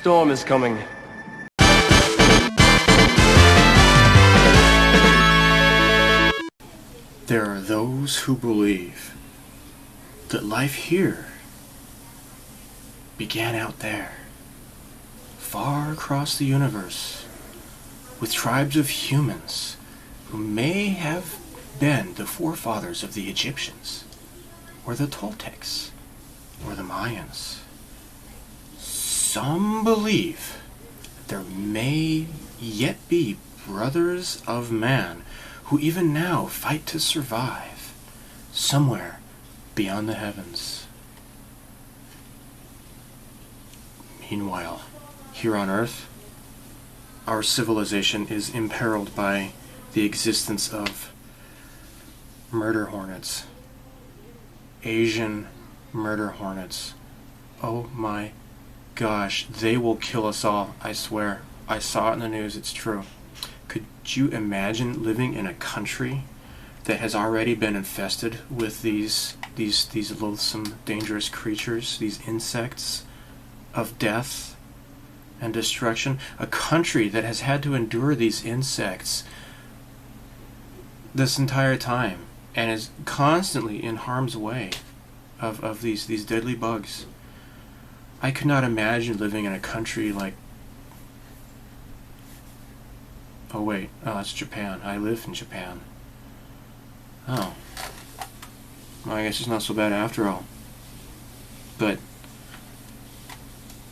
storm is coming. There are those who believe that life here began out there, far across the universe, with tribes of humans who may have been the forefathers of the Egyptians, or the Toltecs, or the Mayans. Some believe that there may yet be brothers of man who even now fight to survive somewhere beyond the heavens. Meanwhile, here on Earth, our civilization is imperiled by the existence of murder hornets. Asian murder hornets. Oh my gosh, they will kill us all, I swear. I saw it in the news, it's true. Could you imagine living in a country that has already been infested with these loathsome, dangerous creatures, these insects of death and destruction? A country that has had to endure these insects this entire time and is constantly in harm's way of these deadly bugs. I could not imagine living in a country like... Oh wait, oh, that's Japan. I live in Japan. Oh. Well, I guess it's not so bad after all. But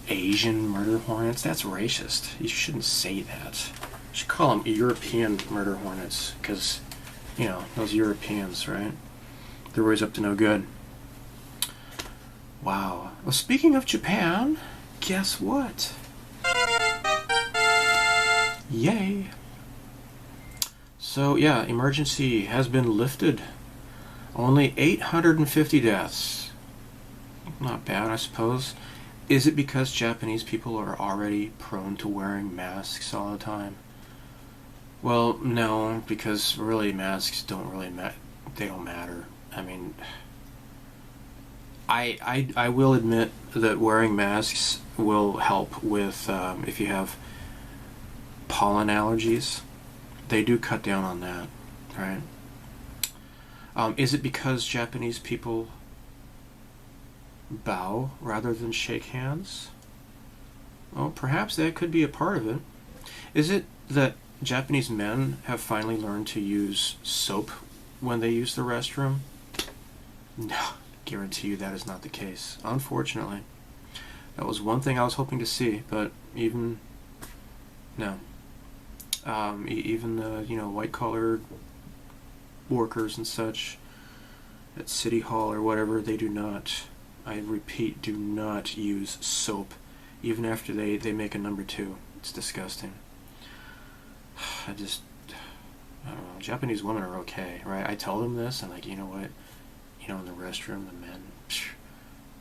Asian murder hornets? That's racist. You shouldn't say that. You should call them European murder hornets, because, you know, those Europeans, right? They're always up to no good. Wow. Well, speaking of Japan, guess what? Yay! So, yeah, emergency has been lifted. Only 850 deaths. Not bad, I suppose. Is it because Japanese people are already prone to wearing masks all the time? Well, no, because really masks don't really they don't matter. I mean, I will admit that wearing masks will help with if you have pollen allergies. They do cut down on that, right? Is it because Japanese people bow rather than shake hands? Well, perhaps that could be a part of it. Is it that Japanese men have finally learned to use soap when they use the restroom? No, guarantee you that is not the case, unfortunately. That was one thing I was hoping to see, but even... no. Even the, you know, white-collar workers and such at City Hall or whatever, they do not, I repeat, do not use soap, even after they make a number 2. It's disgusting. I don't know, Japanese women are okay, right? I tell them this, and like, you know what, you know, in the restroom, the men,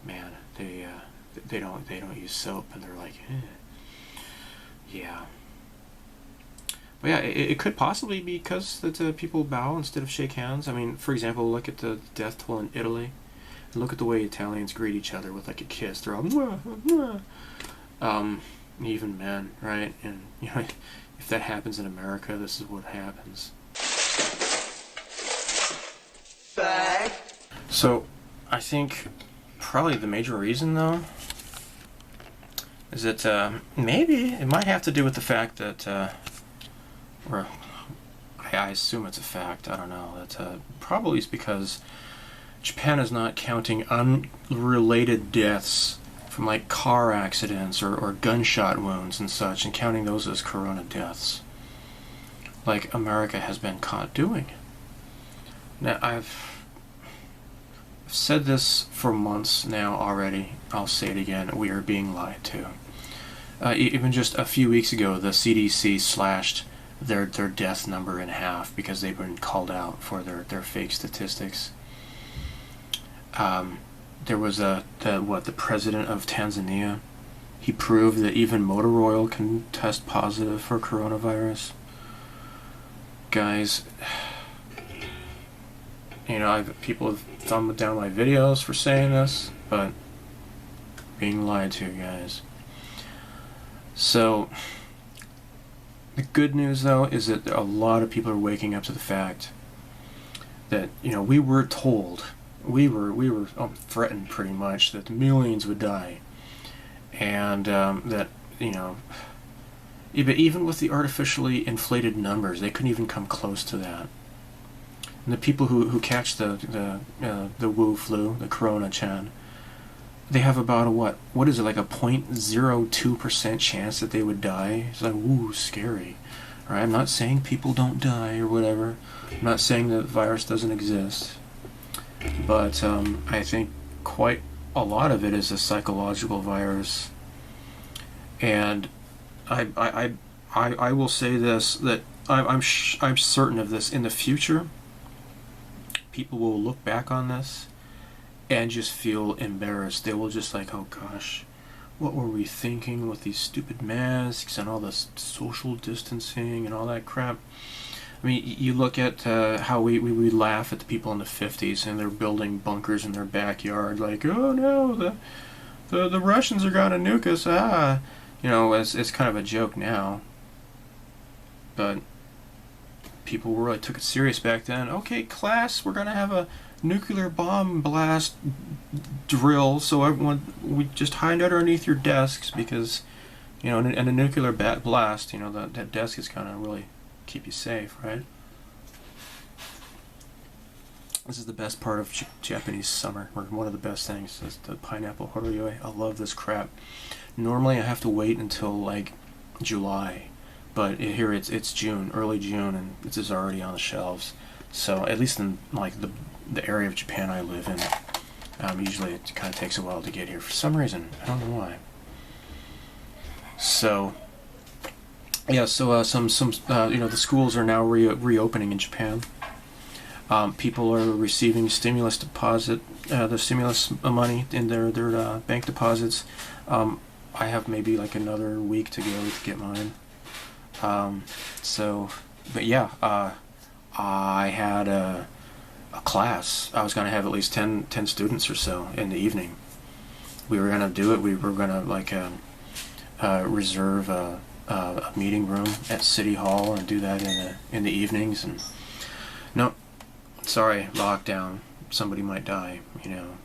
man, they don't use soap, and they're like, yeah. But yeah, it could possibly be because that people bow instead of shake hands. I mean, for example, look at the death toll in Italy. And look at the way Italians greet each other with like a kiss. They're all, mwah, mwah. Even men, right? And you know, if that happens in America, this is what happens. So, I think probably the major reason, though, is that maybe it might have to do with the fact that, or I assume it's a fact, I don't know, that probably is because Japan is not counting unrelated deaths from like car accidents or gunshot wounds and such, and counting those as corona deaths, like America has been caught doing. Now, I've said this for months now already. I'll say it again. We are being lied to. Even just a few weeks ago, the CDC slashed their death number in half because they've been called out for their fake statistics. There was the president of Tanzania. He proved that even motor oil can test positive for coronavirus. Guys, you know, people have thumbed down my videos for saying this, but being lied to, guys. So the good news, though, is that a lot of people are waking up to the fact that, you know, we were told, we were threatened pretty much that millions would die, and that, you know, even with the artificially inflated numbers, they couldn't even come close to that. And the people who catch the Wu flu, the Corona-chan, they have about a what is it, like a 0.02% chance that they would die? It's like, ooh, scary. All right, I'm not saying people don't die or whatever. I'm not saying that the virus doesn't exist. But I think quite a lot of it is a psychological virus. And I will say this, that I'm certain of this. In the future, people will look back on this and just feel embarrassed. They will just like, oh gosh, what were we thinking with these stupid masks and all this social distancing and all that crap? I mean, you look at how we laugh at the people in the 50s, and they're building bunkers in their backyard, like, oh no, the Russians are gonna nuke us, you know, it's kind of a joke now. But people really took it serious back then. Okay, class, we're gonna have a nuclear bomb blast drill, so everyone, we just hide underneath your desks, because, you know, in a nuclear blast, you know, that desk is kind of really keep you safe, right? This is the best part of Japanese summer, or one of the best things, is the pineapple horiyoi. I love this crap. Normally I have to wait until like July, but here it's June, early June, and this is already on the shelves. So at least in like the area of Japan I live in, usually it kind of takes a while to get here for some reason. I don't know why. So yeah, so some you know, the schools are now reopening in Japan. People are receiving stimulus deposit, the stimulus money in their bank deposits. I have maybe like another week to go to get mine. So, but yeah, I had a class. I was going to have at least 10 students or so in the evening. We were going to do it. We were going to like reserve a meeting room at City Hall and do that in the evenings. And no, sorry, lockdown. Somebody might die, you know,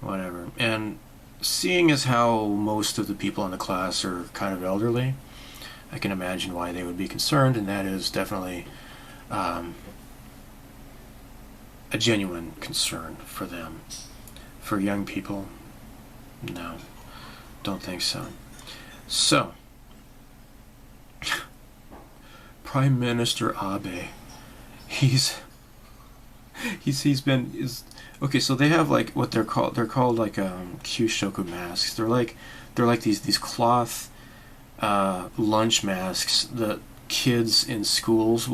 whatever. And seeing as how most of the people in the class are kind of elderly, I can imagine why they would be concerned, and that is definitely a genuine concern for them. For young people, no, don't think so. So, Prime Minister Abe, okay, so they have like what they're called like Kyushoku masks. They're like these cloth lunch masks that kids in schools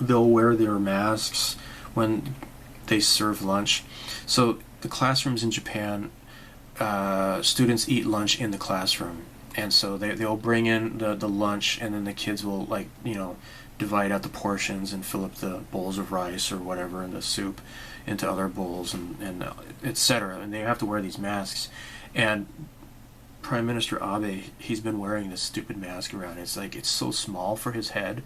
they'll wear their masks when they serve lunch. So the classrooms in Japan, students eat lunch in the classroom, and so they'll bring in the lunch, and then the kids will, like, you know, divide out the portions and fill up the bowls of rice or whatever in the soup into other bowls, and etc. And they have to wear these masks. And Prime Minister Abe, he's been wearing this stupid mask around. It's like, it's so small for his head.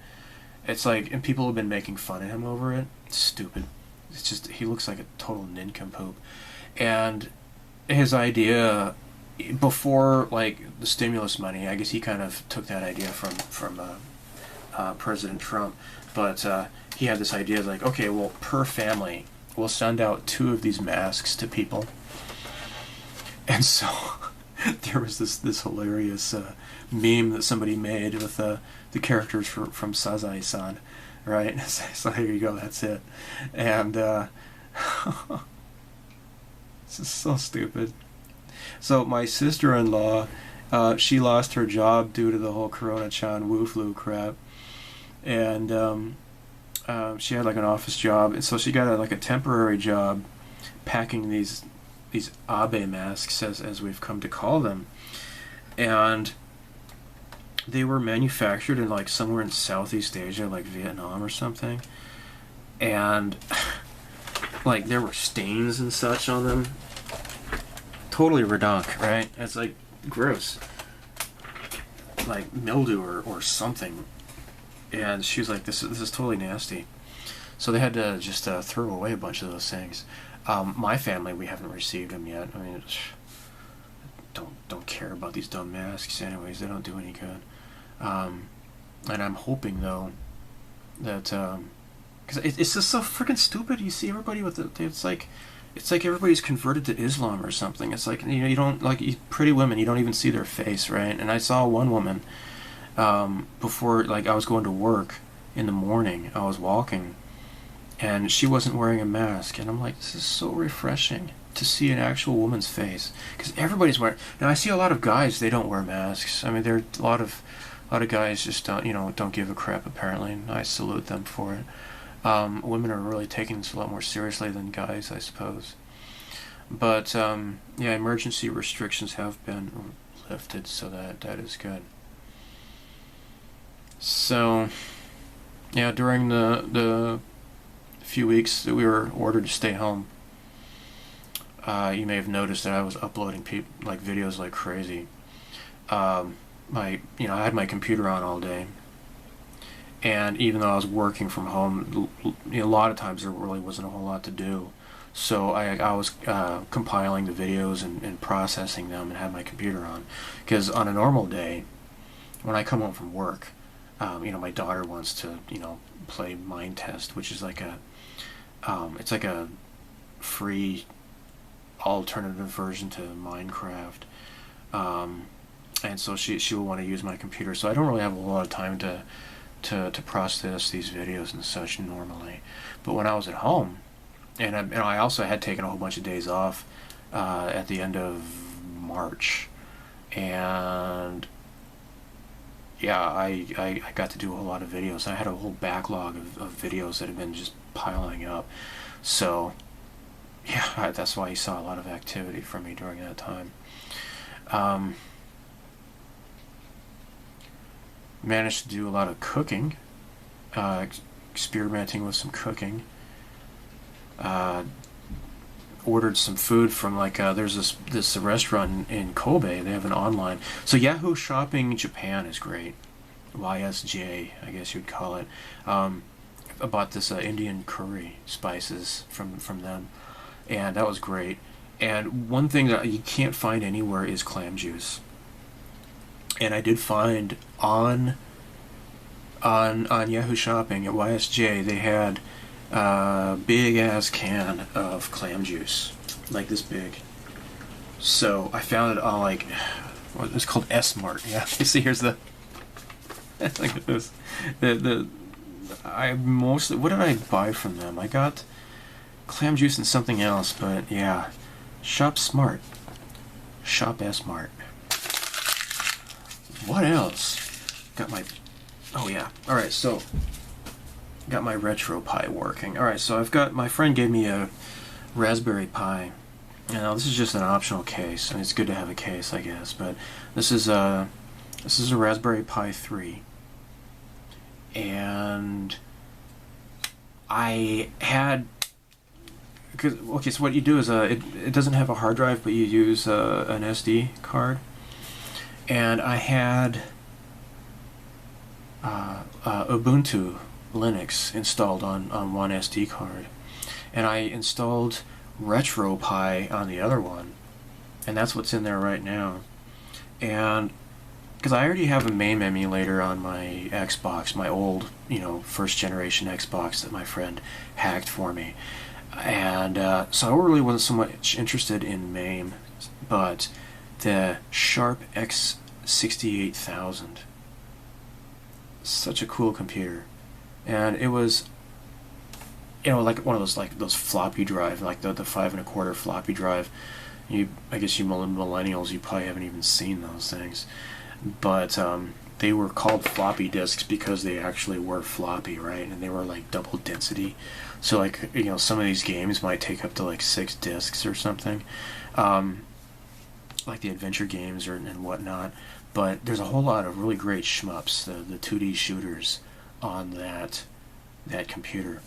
It's like, and people have been making fun of him over it. It's stupid. It's just, he looks like a total nincompoop. And his idea, before like the stimulus money, I guess he kind of took that idea from President Trump. But he had this idea like, okay, well, per family, we'll send out 2 of these masks to people. And so there was this hilarious meme that somebody made with the characters from Sazae-san, right? So here you go, that's it. And this is so stupid. So my sister-in-law, she lost her job due to the whole Corona-chan Wu flu crap, and she had like an office job, and so she got like a temporary job packing these Abe masks, as we've come to call them, and they were manufactured in like somewhere in Southeast Asia, like Vietnam or something, and like there were stains and such on them. Totally redonk, right? It's like gross. like mildew or something, and she was like, this is totally nasty. So they had to just throw away a bunch of those things. My family, we haven't received them yet. I mean, don't care about these dumb masks anyways. They don't do any good. And I'm hoping though that because it's just so freaking stupid. You see everybody with it's like everybody's converted to Islam or something. It's like, you don't like pretty women. You don't even see their face, right? And I saw one woman before, like I was going to work in the morning. I was walking, and she wasn't wearing a mask, and I'm like, this is so refreshing to see an actual woman's face, because everybody's wearing. Now I see a lot of guys, they don't wear masks. I mean, there are a lot of guys just don't give a crap apparently, and I salute them for it. Women are really taking this a lot more seriously than guys, I suppose. But yeah, emergency restrictions have been lifted, so that is good. So yeah, during the few weeks that we were ordered to stay home, you may have noticed that I was uploading videos like crazy. I had my computer on all day, and even though I was working from home, a lot of times there really wasn't a whole lot to do. So I was compiling the videos and processing them and had my computer on. Because on a normal day, when I come home from work, my daughter wants to play Mind Test, which is like it's like a free alternative version to Minecraft. And so she will want to use my computer. So I don't really have a lot of time to process these videos and such normally. But when I was at home, and I also had taken a whole bunch of days off at the end of March, and yeah, I got to do a whole lot of videos. I had a whole backlog of videos that had been just piling up. So yeah, that's why you saw a lot of activity from me during that time. Managed to do a lot of cooking, experimenting with some cooking. Ordered some food from there's this restaurant in Kobe. They have an online. So Yahoo Shopping Japan is great. YSJ, I guess you'd call it. I bought this Indian curry spices from them, and that was great. And one thing that you can't find anywhere is clam juice. And I did find on Yahoo Shopping at YSJ, they had a big ass can of clam juice, like this big. So I found it on it's called S-Mart. Yeah, you see, here's the. Look at this. What did I buy from them? I got clam juice and something else, but yeah, Shop Smart, Shop S-Mart. What else? Got my... Oh, yeah. Alright, so... Got my Retro Pi working. Alright, so I've got... My friend gave me a Raspberry Pi. Now, this is just an optional case. I mean, it's good to have a case, I guess. But this is a Raspberry Pi 3. And... I had... Okay, so what you do is... it doesn't have a hard drive, but you use an SD card. And I had Ubuntu Linux installed on one SD card, and I installed RetroPie on the other one, and that's what's in there right now. And because I already have a MAME emulator on my Xbox, my old first generation Xbox that my friend hacked for me, and so I really wasn't so much interested in MAME, but the Sharp X68000. Such a cool computer. And it was like one of those floppy drive, like the 5 1/4 floppy drive. I guess you millennials, you probably haven't even seen those things. But they were called floppy disks because they actually were floppy, right? And they were like double density. So some of these games might take up to 6 disks or something. Like the adventure games and whatnot, but there's a whole lot of really great shmups, the 2D shooters on that computer.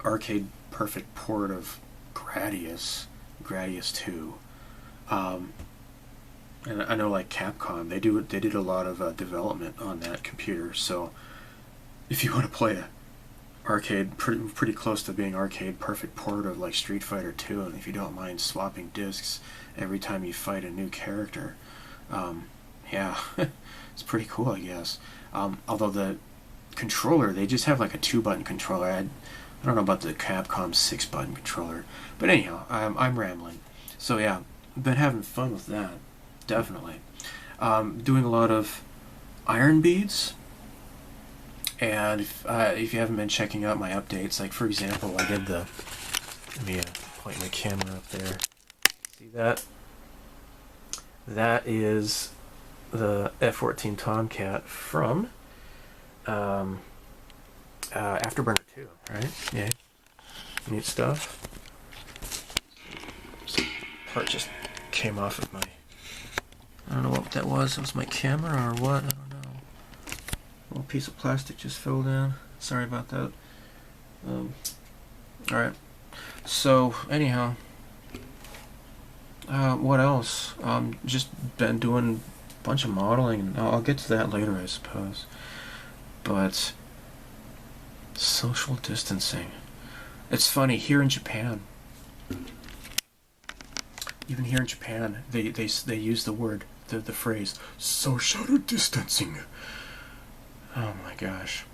Arcade perfect port of Gradius 2. And I know like Capcom, they did a lot of development on that computer. So if you want to play a arcade, pretty close to being arcade perfect port of like Street Fighter 2, and if you don't mind swapping discs every time you fight a new character, yeah, it's pretty cool, I guess. Although the controller, they just have like a 2-button controller. I don't know about the Capcom 6-button controller, but anyhow, I'm rambling. So yeah, been having fun with that, definitely. Doing a lot of iron beads. And if you haven't been checking out my updates, like for example, I did the, let me point my camera up there. See that? That is the F-14 Tomcat from Afterburner 2, right? Yeah. Neat stuff. Some part just came off of my, I don't know what that was. It was my camera or what? I don't know. A little piece of plastic just fell down. Sorry about that. Alright. So, anyhow. What else? Just been doing a bunch of modeling. I'll get to that later, I suppose. But social distancing. It's funny, here in Japan. Even here in Japan, they use the word, the phrase, social distancing. Oh my gosh.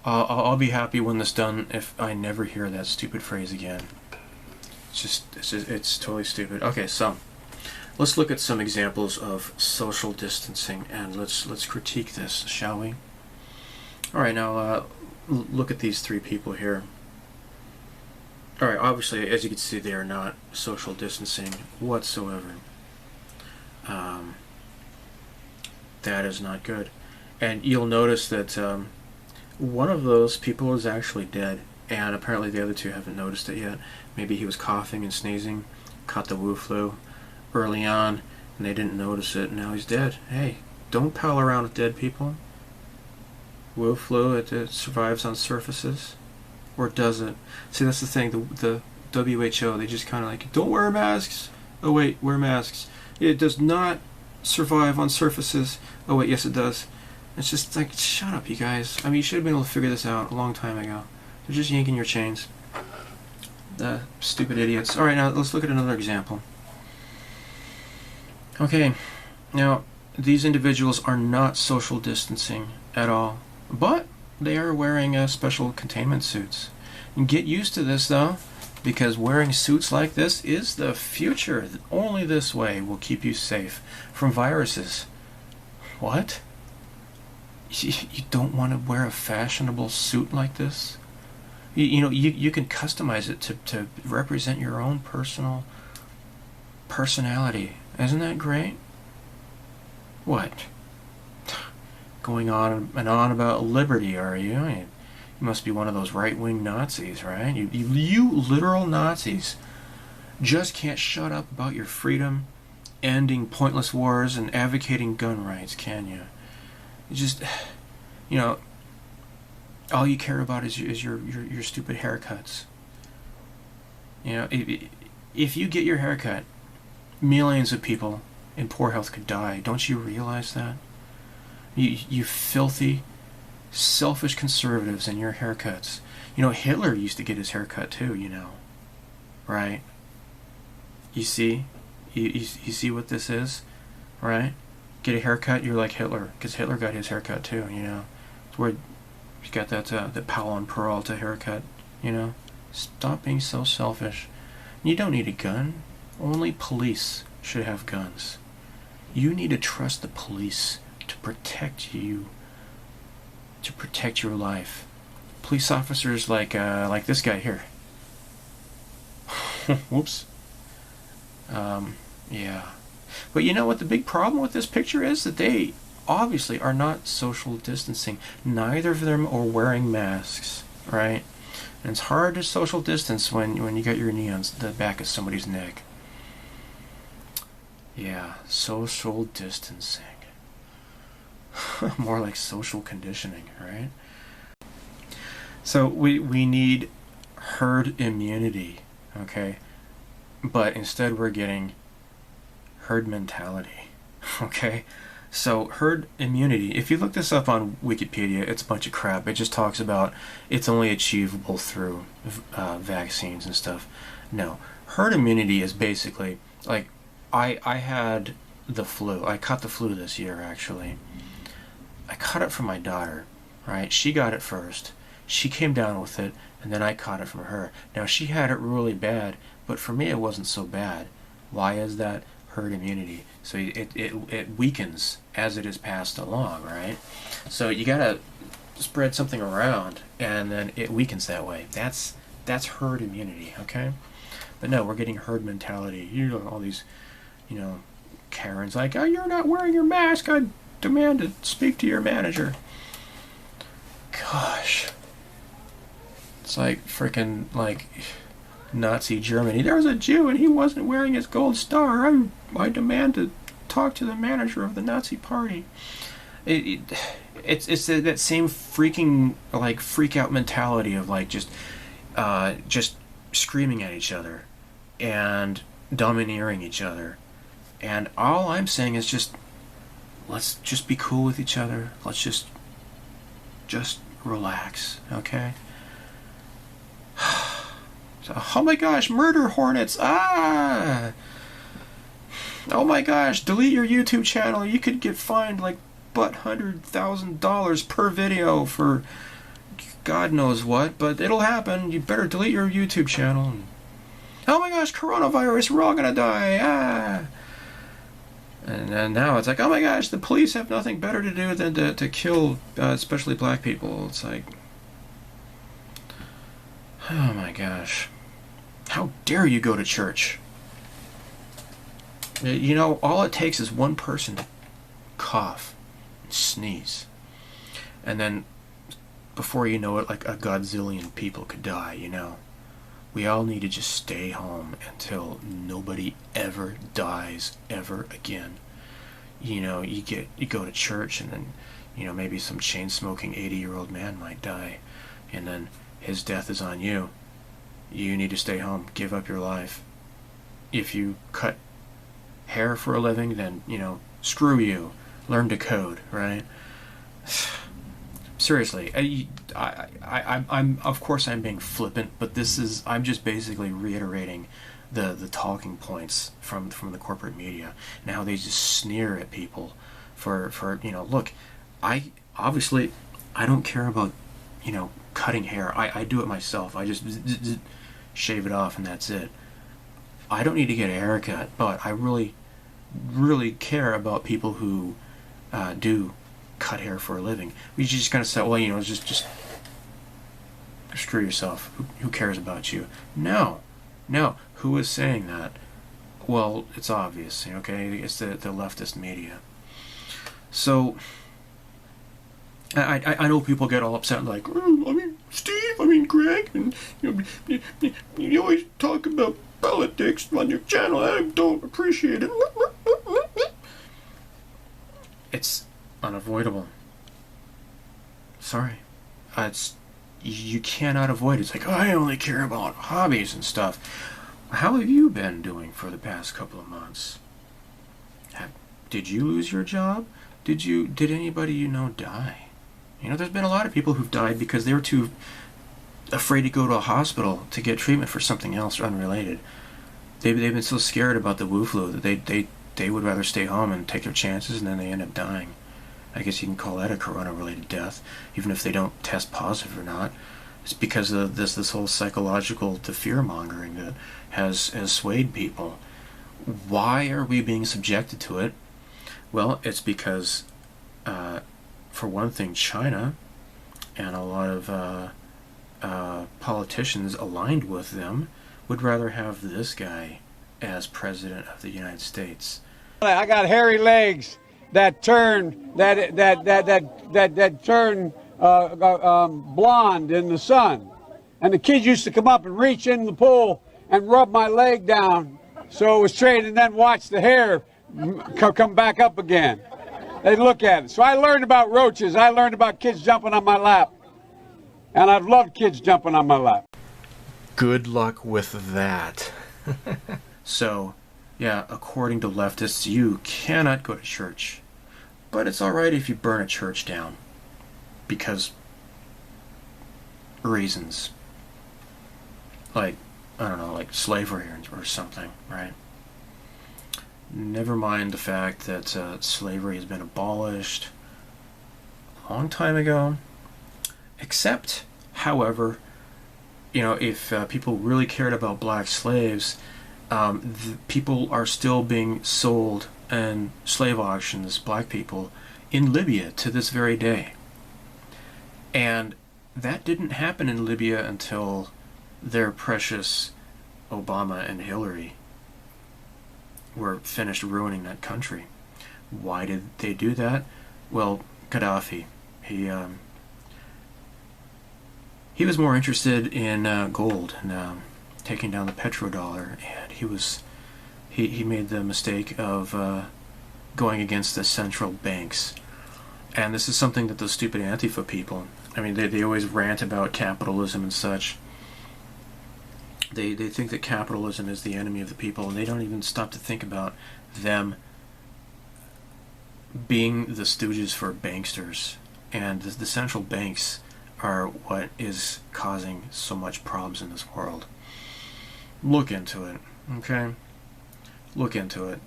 I'll be happy when this is done if I never hear that stupid phrase again. It's totally stupid. Okay, so let's look at some examples of social distancing and let's critique this, shall we? All right, now look at these three people here. All right, obviously, as you can see, they are not social distancing whatsoever. That is not good. And you'll notice that one of those people is actually dead, and apparently the other two haven't noticed it yet. Maybe he was coughing and sneezing, caught the Wu flu early on, and they didn't notice it, and now he's dead. Hey, don't pal around with dead people. Wu flu, it survives on surfaces, or does it? See, that's the thing, the WHO, they just kind of like, don't wear masks. Oh wait, wear masks. It does not survive on surfaces. Oh wait, yes it does. It's just like, shut up, you guys. I mean, you should have been able to figure this out a long time ago. They're just yanking your chains. Stupid idiots. Alright, now let's look at another example. Okay, now these individuals are not social distancing at all, but they are wearing special containment suits. And get used to this though, because wearing suits like this is the future. Only this way will keep you safe from viruses. What? You don't want to wear a fashionable suit like this? You know, you can customize it to represent your own personal personality. Isn't that great? What? Going on and on about liberty, are you? You must be one of those right-wing Nazis, right? You literal Nazis just can't shut up about your freedom, ending pointless wars, and advocating gun rights, can you? You just, you know, all you care about is your stupid haircuts. You know, if you get your haircut, millions of people in poor health could die. Don't you realize that? You filthy, selfish conservatives and your haircuts. You know, Hitler used to get his haircut too, you know. Right? You see? You see what this is? Right? Get a haircut, you're like Hitler. Because Hitler got his haircut too, you know. It's where he's got that Powell and Peralta haircut, you know. Stop being so selfish. You don't need a gun. Only police should have guns. You need to trust the police to protect you, to protect your life. Police officers like this guy here. Whoops. Yeah. But you know what the big problem with this picture is? That they obviously are not social distancing. Neither of them are wearing masks, right? And it's hard to social distance when you got your knee on the back of somebody's neck. Yeah, social distancing. More like social conditioning, right? So we need herd immunity, okay? But instead we're getting herd mentality. Okay? So herd immunity, if you look this up on Wikipedia, it's a bunch of crap. It just talks about it's only achievable through vaccines and stuff. No. Herd immunity is basically, like, I had the flu. I caught the flu this year, actually. I caught it from my daughter, right? She got it first. She came down with it, and then I caught it from her. Now, she had it really bad, but for me it wasn't so bad. Why is that? Herd immunity. So it weakens as it is passed along, right? So you gotta spread something around, and then it weakens that way. That's herd immunity, okay? But no, we're getting herd mentality. You know, all these, you know, Karens like, oh, you're not wearing your mask. I demand to speak to your manager. Gosh, it's like freaking like Nazi Germany. There was a Jew and he wasn't wearing his gold star. I demand to talk to the manager of the Nazi party. It's that same freaking like freak out mentality of like just screaming at each other and domineering each other. And all I'm saying is just let's just be cool with each other. Let's just relax, okay? So, oh my gosh, murder hornets! Ah! Oh my gosh, delete your YouTube channel. You could get fined like $100,000 per video for God knows what, but it'll happen. You better delete your YouTube channel. Oh my gosh, coronavirus, we're all gonna die. Ah! And then now it's like, oh my gosh, the police have nothing better to do than to kill, especially black people. It's like, oh my gosh. How dare you go to church? You know, all it takes is one person to cough and sneeze. And then, before you know it, like a godzillion people could die, you know. We all need to just stay home until nobody ever dies ever again. You know, you go to church and then, you know, maybe some chain-smoking 80-year-old man might die. And then his death is on you. You need to stay home. Give up your life. If you cut hair for a living, then, you know, screw you. Learn to code, right? Seriously, I'm of course I'm being flippant, but I'm just basically reiterating the talking points from the corporate media and how they just sneer at people for you know, look, I don't care about, you know, cutting hair. I do it myself. I just shave it off and that's it. I don't need to get a haircut, but I really care about people who do cut hair for a living. We just kind of say, well, you know, just screw yourself. Who cares about you? No. Who is saying that? Well, it's obvious. Okay, it's the leftist media. So I know people get all upset, like, I mean, Steve, I mean, Greg, and you always talk about politics on your channel. I don't appreciate it. It's unavoidable. Sorry. You cannot avoid it. It's like, oh, I only care about hobbies and stuff. How have you been doing for the past couple of months? Did you lose your job? Did anybody you know die? You know, there's been a lot of people who've died because they were too afraid to go to a hospital to get treatment for something else unrelated. They've been so scared about the Wu flu that they would rather stay home and take their chances, and then they end up dying. I guess you can call that a corona-related death, even if they don't test positive or not. It's because of this whole psychological fear-mongering that has swayed people. Why are we being subjected to it? Well, it's because, for one thing, China and a lot of politicians aligned with them would rather have this guy as president of the United States. I got hairy legs that turn blonde in the sun, and the kids used to come up and reach in the pool and rub my leg down so it was straight, and then watch the hair come back up again. They'd look at it. So I learned about roaches. I learned about kids jumping on my lap, and I've loved kids jumping on my lap. Good luck with that. So, Yeah, according to leftists, you cannot go to church. But it's alright if you burn a church down. Because reasons. Like, I don't know, like slavery or something, right? Never mind the fact that slavery has been abolished a long time ago. Except, however, you know, if people really cared about black slaves, people are still being sold in slave auctions, black people, in Libya to this very day. And that didn't happen in Libya until their precious Obama and Hillary were finished ruining that country. Why did they do that? Well, Gaddafi, he was more interested in gold and taking down the petrodollar, and he made the mistake of going against the central banks. And this is something that those stupid Antifa people, I mean, they always rant about capitalism and such. They think that capitalism is the enemy of the people, and they don't even stop to think about them being the stooges for banksters. And the central banks are what is causing so much problems in this world. Look into it, okay? Look into it.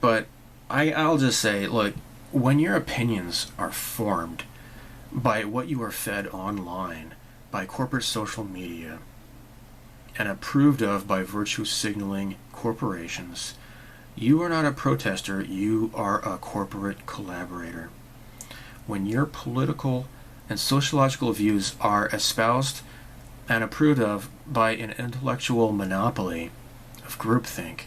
But I'll just say, look, when your opinions are formed by what you are fed online, by corporate social media, and approved of by virtue signaling corporations, you are not a protester, you are a corporate collaborator. When your political and sociological views are espoused and approved of by an intellectual monopoly of groupthink,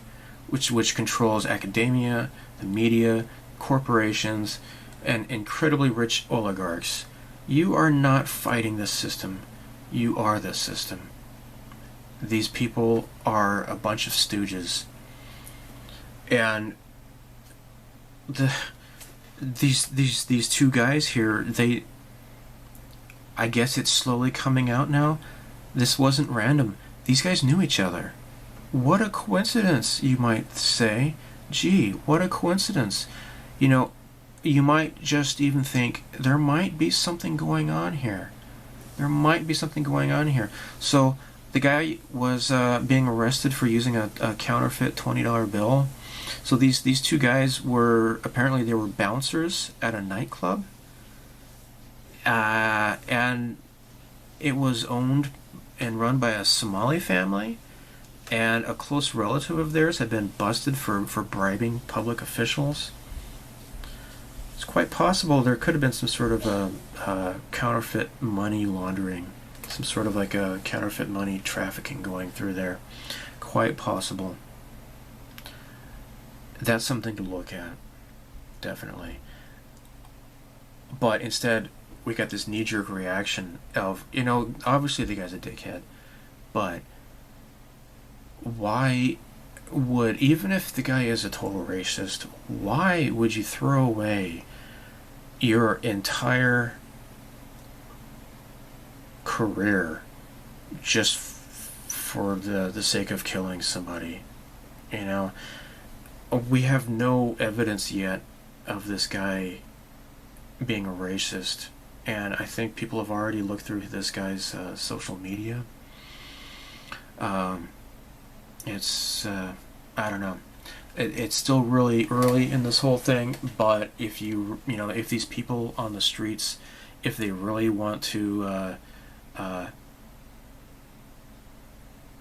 which controls academia, the media, corporations, and incredibly rich oligarchs, you are not fighting the system, you are the system. These people are a bunch of stooges, and these two guys here, I guess it's slowly coming out now. This wasn't random. These guys knew each other. What a coincidence, you might say. Gee, what a coincidence. You know, you might just even think there might be something going on here. There might be something going on here. So the guy was being arrested for using a counterfeit $20 bill. So these two guys were, apparently they were bouncers at a nightclub. And it was owned and run by a Somali family. And a close relative of theirs had been busted for bribing public officials. It's quite possible there could have been some sort of counterfeit money laundering, some sort of like a counterfeit money trafficking going through there. Quite possible. That's something to look at, definitely. But instead, we got this knee-jerk reaction of, you know, obviously the guy's a dickhead, but why would, even if the guy is a total racist, why would you throw away your entire career just for the sake of killing somebody? You know, we have no evidence yet of this guy being a racist, and I think people have already looked through this guy's social media. It's I don't know. It's still really early in this whole thing, but if if these people on the streets, if they really want to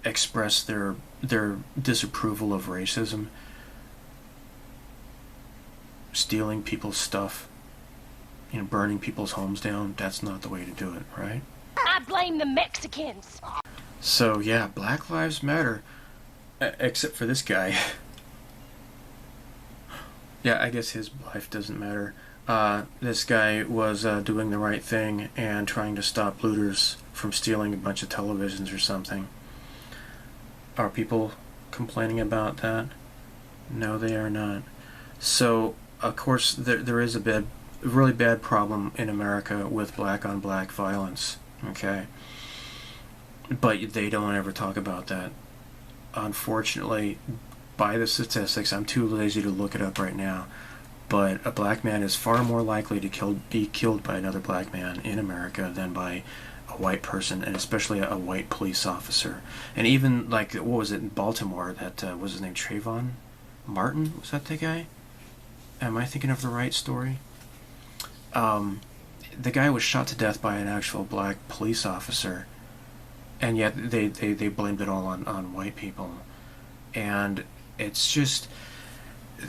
express their disapproval of racism, stealing people's stuff, burning people's homes down, that's not the way to do it, right? I blame the Mexicans. So yeah, Black Lives Matter, except for this guy. Yeah, I guess his life doesn't matter. This guy was doing the right thing and trying to stop looters from stealing a bunch of televisions or something. Are people complaining about that? No, they are not. So, of course, there is a really bad problem in America with black-on-black violence, okay? But they don't ever talk about that. Unfortunately, by the statistics. I'm too lazy to look it up right now. But a black man is far more likely to be killed by another black man in America than by a white person, and especially a white police officer. And even, like, what was it in Baltimore, that was his name, Trayvon Martin? Was that the guy? Am I thinking of the right story? The guy was shot to death by an actual black police officer, and yet they blamed it all on white people. And it's just,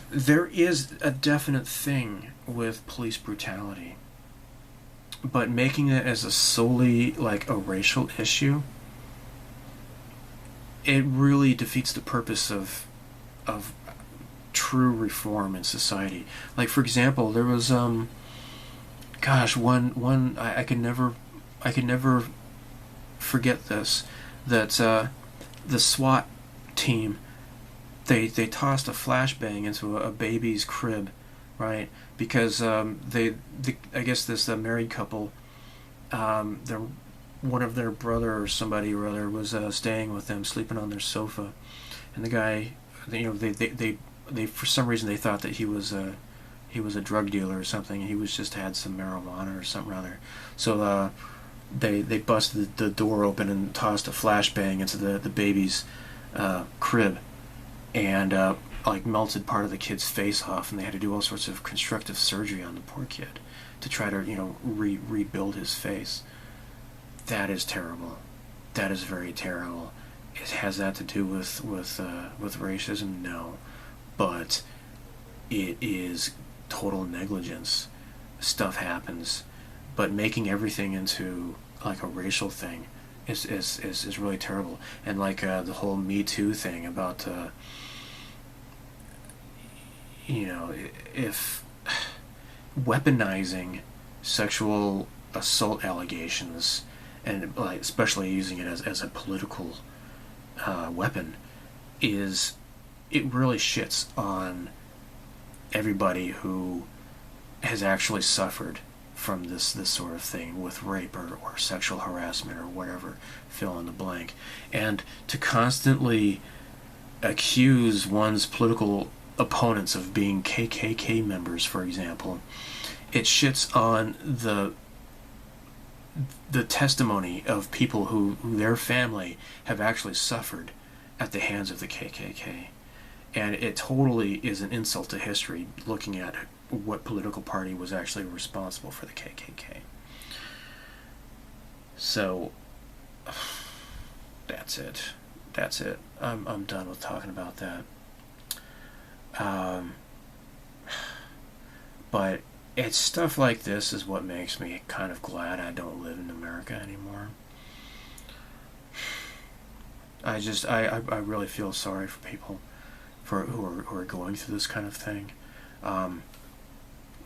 there is a definite thing with police brutality, but making it as a solely, like, a racial issue, it really defeats the purpose of true reform in society. Like, for example, there was gosh, one I could never forget this, that the SWAT team, they tossed a flashbang into a baby's crib, right? Because I guess this married couple, one of their brother or somebody or other was staying with them, sleeping on their sofa, and the guy, they for some reason they thought that he was a drug dealer or something, and he was just had some marijuana or something or other. So they busted the door open and tossed a flashbang into the baby's crib, and like melted part of the kid's face off, and they had to do all sorts of constructive surgery on the poor kid to try to rebuild his face. That is terrible. That is very terrible. Has that to do with racism? No, but it is total negligence. Stuff happens, but making everything into like a racial thing is really terrible. And like the whole Me Too thing about if weaponizing sexual assault allegations, and like especially using it as a political weapon, it really shits on everybody who has actually suffered from this sort of thing with rape or sexual harassment or whatever, fill in the blank. And to constantly accuse one's political opponents of being KKK members, for example, it shits on the testimony of people who their family have actually suffered at the hands of the KKK. And it totally is an insult to history, looking at what political party was actually responsible for the KKK. So that's it. I'm done with talking about that. But it's stuff like this is what makes me kind of glad I don't live in America anymore. I really feel sorry for people who are going through this kind of thing.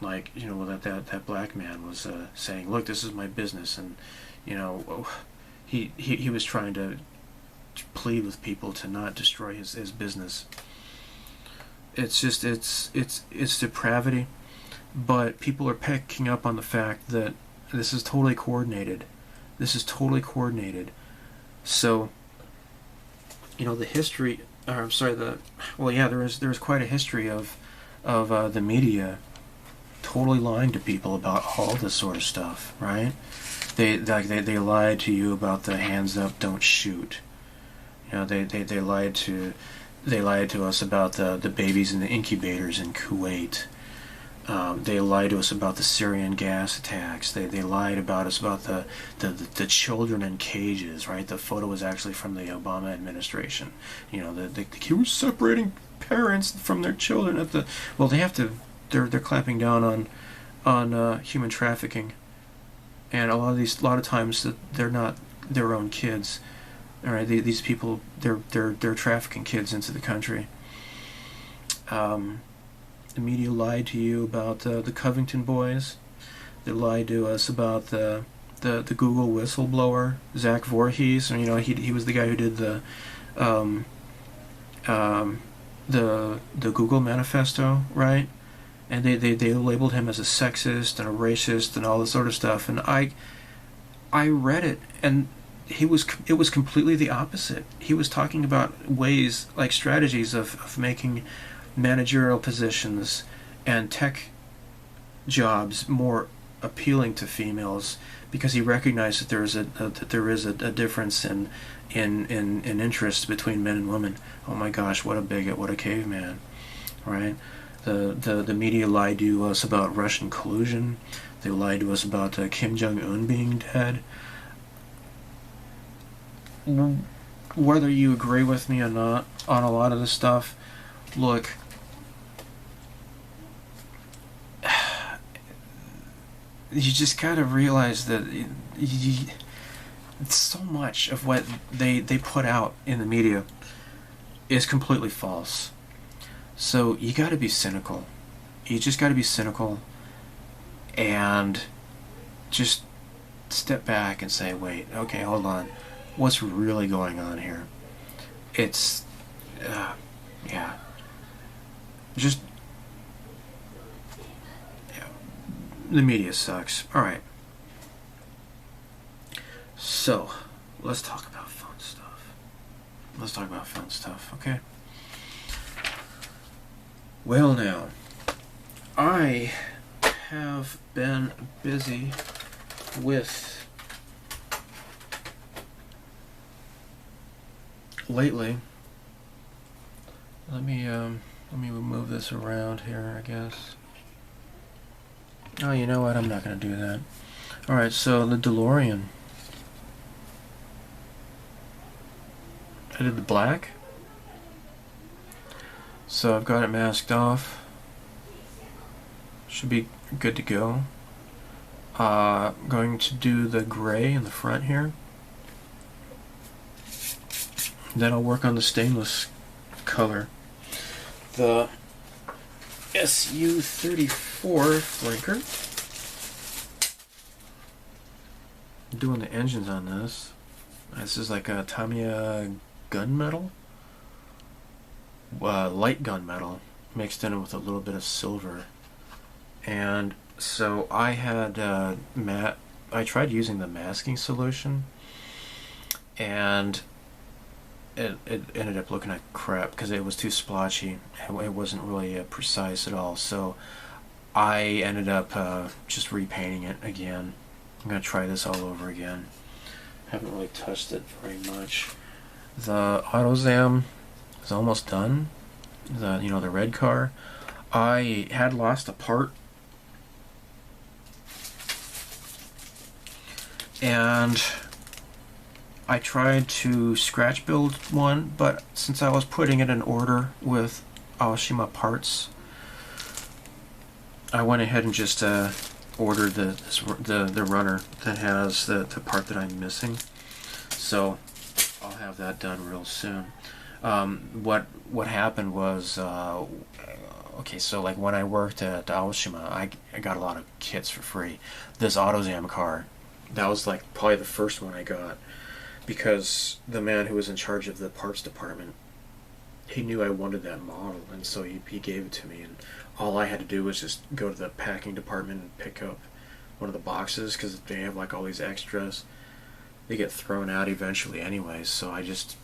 Like, that black man was saying, look, this is my business, and he was trying to plead with people to not destroy his business. It's just it's depravity, but people are picking up on the fact that this is totally coordinated. So the history, there is quite a history of the media totally lying to people about all this sort of stuff, right? They lied to you about the hands up, don't shoot. They lied to us about the babies in the incubators in Kuwait. They lied to us about the Syrian gas attacks. They lied about us about the children in cages, right? The photo was actually from the Obama administration. They were separating parents from their children at the. Well, they have to. They're clamping down on human trafficking, and a lot of times that they're not their own kids. All right, these people they're trafficking kids into the country. The media lied to you about the Covington boys. They lied to us about the Google whistleblower, Zach Voorhees. He was the guy who did the Google manifesto, right? And they labeled him as a sexist and a racist and all this sort of stuff. And I read it, and it was completely the opposite. He was talking about ways, like strategies of making managerial positions and tech jobs more appealing to females, because he recognized that there is a difference in interest between men and women. Oh my gosh, what a bigot, what a caveman, right? The media lied to us about Russian collusion. They lied to us about Kim Jong-un being dead. Whether you agree with me or not on a lot of this stuff, look, you just gotta realize that so much of what they put out in the media is completely false. So you gotta be cynical. You just gotta be cynical and just step back and say, wait, okay, hold on. What's really going on here? It's, yeah. Just, yeah. The media sucks. Alright. So, let's talk about fun stuff. Let's talk about fun stuff, okay? Well now, I have been busy with lately. Let me move this around here, I guess. Oh, you know what? I'm not going to do that. Alright, so the Delorean. I did the black. So I've got it masked off. Should be good to go. Going to do the gray in the front here. Then I'll work on the stainless color. The SU-34 flanker. I'm doing the engines on this. This is like a Tamiya gunmetal. Light gunmetal mixed in with a little bit of silver. And so I had I tried using the masking solution, and it ended up looking like crap because it was too splotchy. It wasn't really precise at all. So I ended up just repainting it again. I'm gonna try this all over again. Haven't really touched it very much. The AutoZam is almost done. The red car. I had lost a part, and I tried to scratch build one, but since I was putting it in order with Aoshima parts, I went ahead and just ordered the runner that has the part that I'm missing. So I'll have that done real soon. What happened was, okay, so like when I worked at Aoshima, I got a lot of kits for free. This AutoZam car, that was like probably the first one I got, because the man who was in charge of the parts department, he knew I wanted that model, and so he gave it to me, and all I had to do was just go to the packing department and pick up one of the boxes, because they have like all these extras. They get thrown out eventually anyways, so I just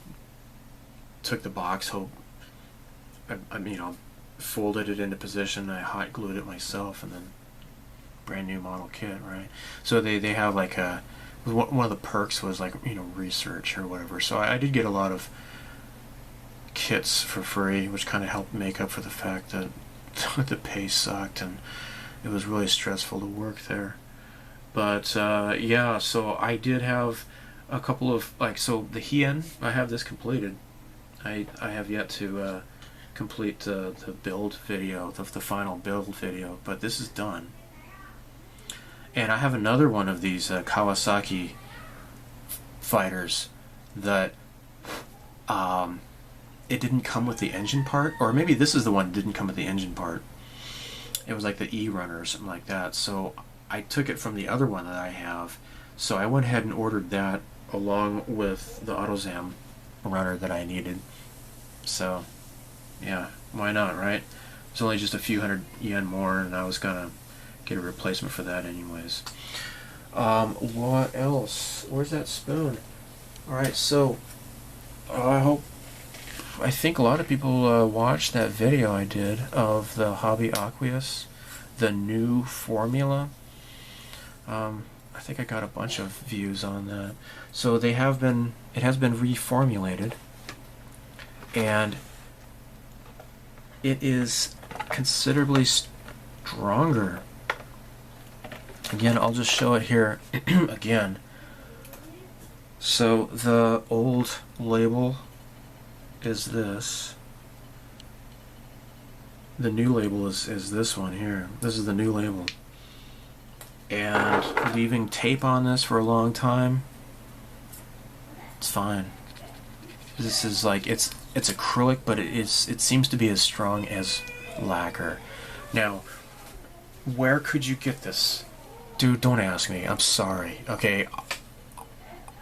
took the box, folded it into position, I hot glued it myself, and then brand new model kit, right? So they have like one of the perks was like, research or whatever. So I did get a lot of kits for free, which kind of helped make up for the fact that the pay sucked and it was really stressful to work there. But yeah, so I did have a couple of, so the Hien, I have this completed. I have yet to complete the build video, the final build video, but this is done. And I have another one of these Kawasaki fighters that it didn't come with the engine part, or maybe this is the one that didn't come with the engine part. It was like the E-runner or something like that. So I took it from the other one that I have. So I went ahead and ordered that along with the AutoZam runner that I needed. So yeah, why not, right? It's only just a few hundred yen more, and I was gonna get a replacement for that anyways. What else? Where's that spoon? Alright, so I think a lot of people watched that video I did of the Hobby Aqueous, the new formula. I think I got a bunch of views on that. So it has been reformulated, and it is considerably stronger. Again, I'll just show it here again. So the old label is this. The new label is this one here. This is the new label. And leaving tape on this for a long time, it's fine. This is like, it's acrylic, but it seems to be as strong as lacquer. Now, where could you get this? Dude, don't ask me. I'm sorry. Okay,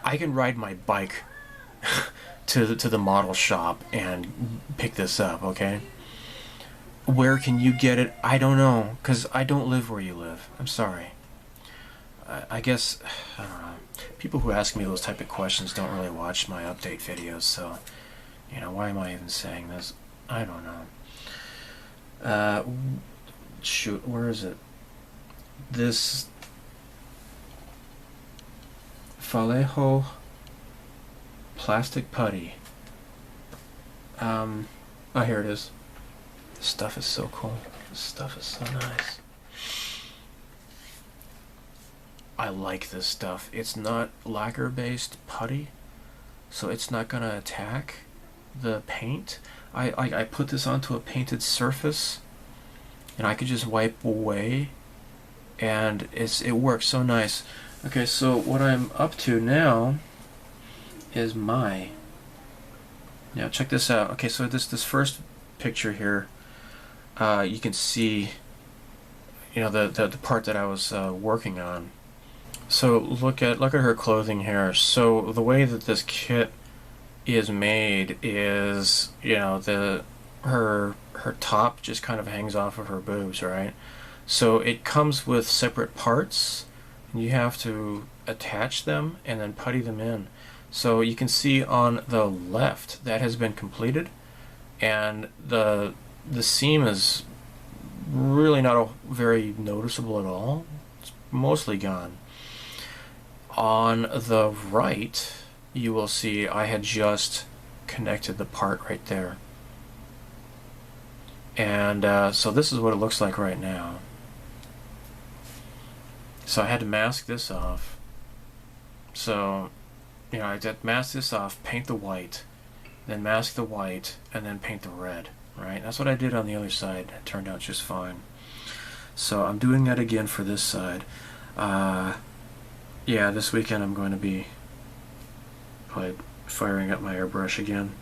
I can ride my bike to the model shop and pick this up, okay? Where can you get it? I don't know, because I don't live where you live. I'm sorry. I guess, I don't know. People who ask me those type of questions don't really watch my update videos, so, you know, why am I even saying this? I don't know. Shoot, where is it? This Vallejo plastic putty. Oh, here it is. This stuff is so cool. This stuff is so nice. I like this stuff. It's not lacquer based putty, so it's not gonna attack the paint. I put this onto a painted surface and I could just wipe away, and it works so nice. Okay, so what I'm up to now is now check this out. Okay, so this first picture here, you can see, you know, the part that I was working on. So look at her clothing here. So the way that this kit is made is, you know, her top just kind of hangs off of her boobs, right? So it comes with separate parts, and you have to attach them and then putty them in. So you can see on the left that has been completed, and the seam is really not very noticeable at all. It's mostly gone. On the right, you will see I had just connected the part right there. And so this is what it looks like right now. So I had to mask this off. So, you know, I had to mask this off, paint the white, then mask the white, and then paint the red, right? That's what I did on the other side. It turned out just fine. So I'm doing that again for this side. Yeah, this weekend I'm going to be probably firing up my airbrush again.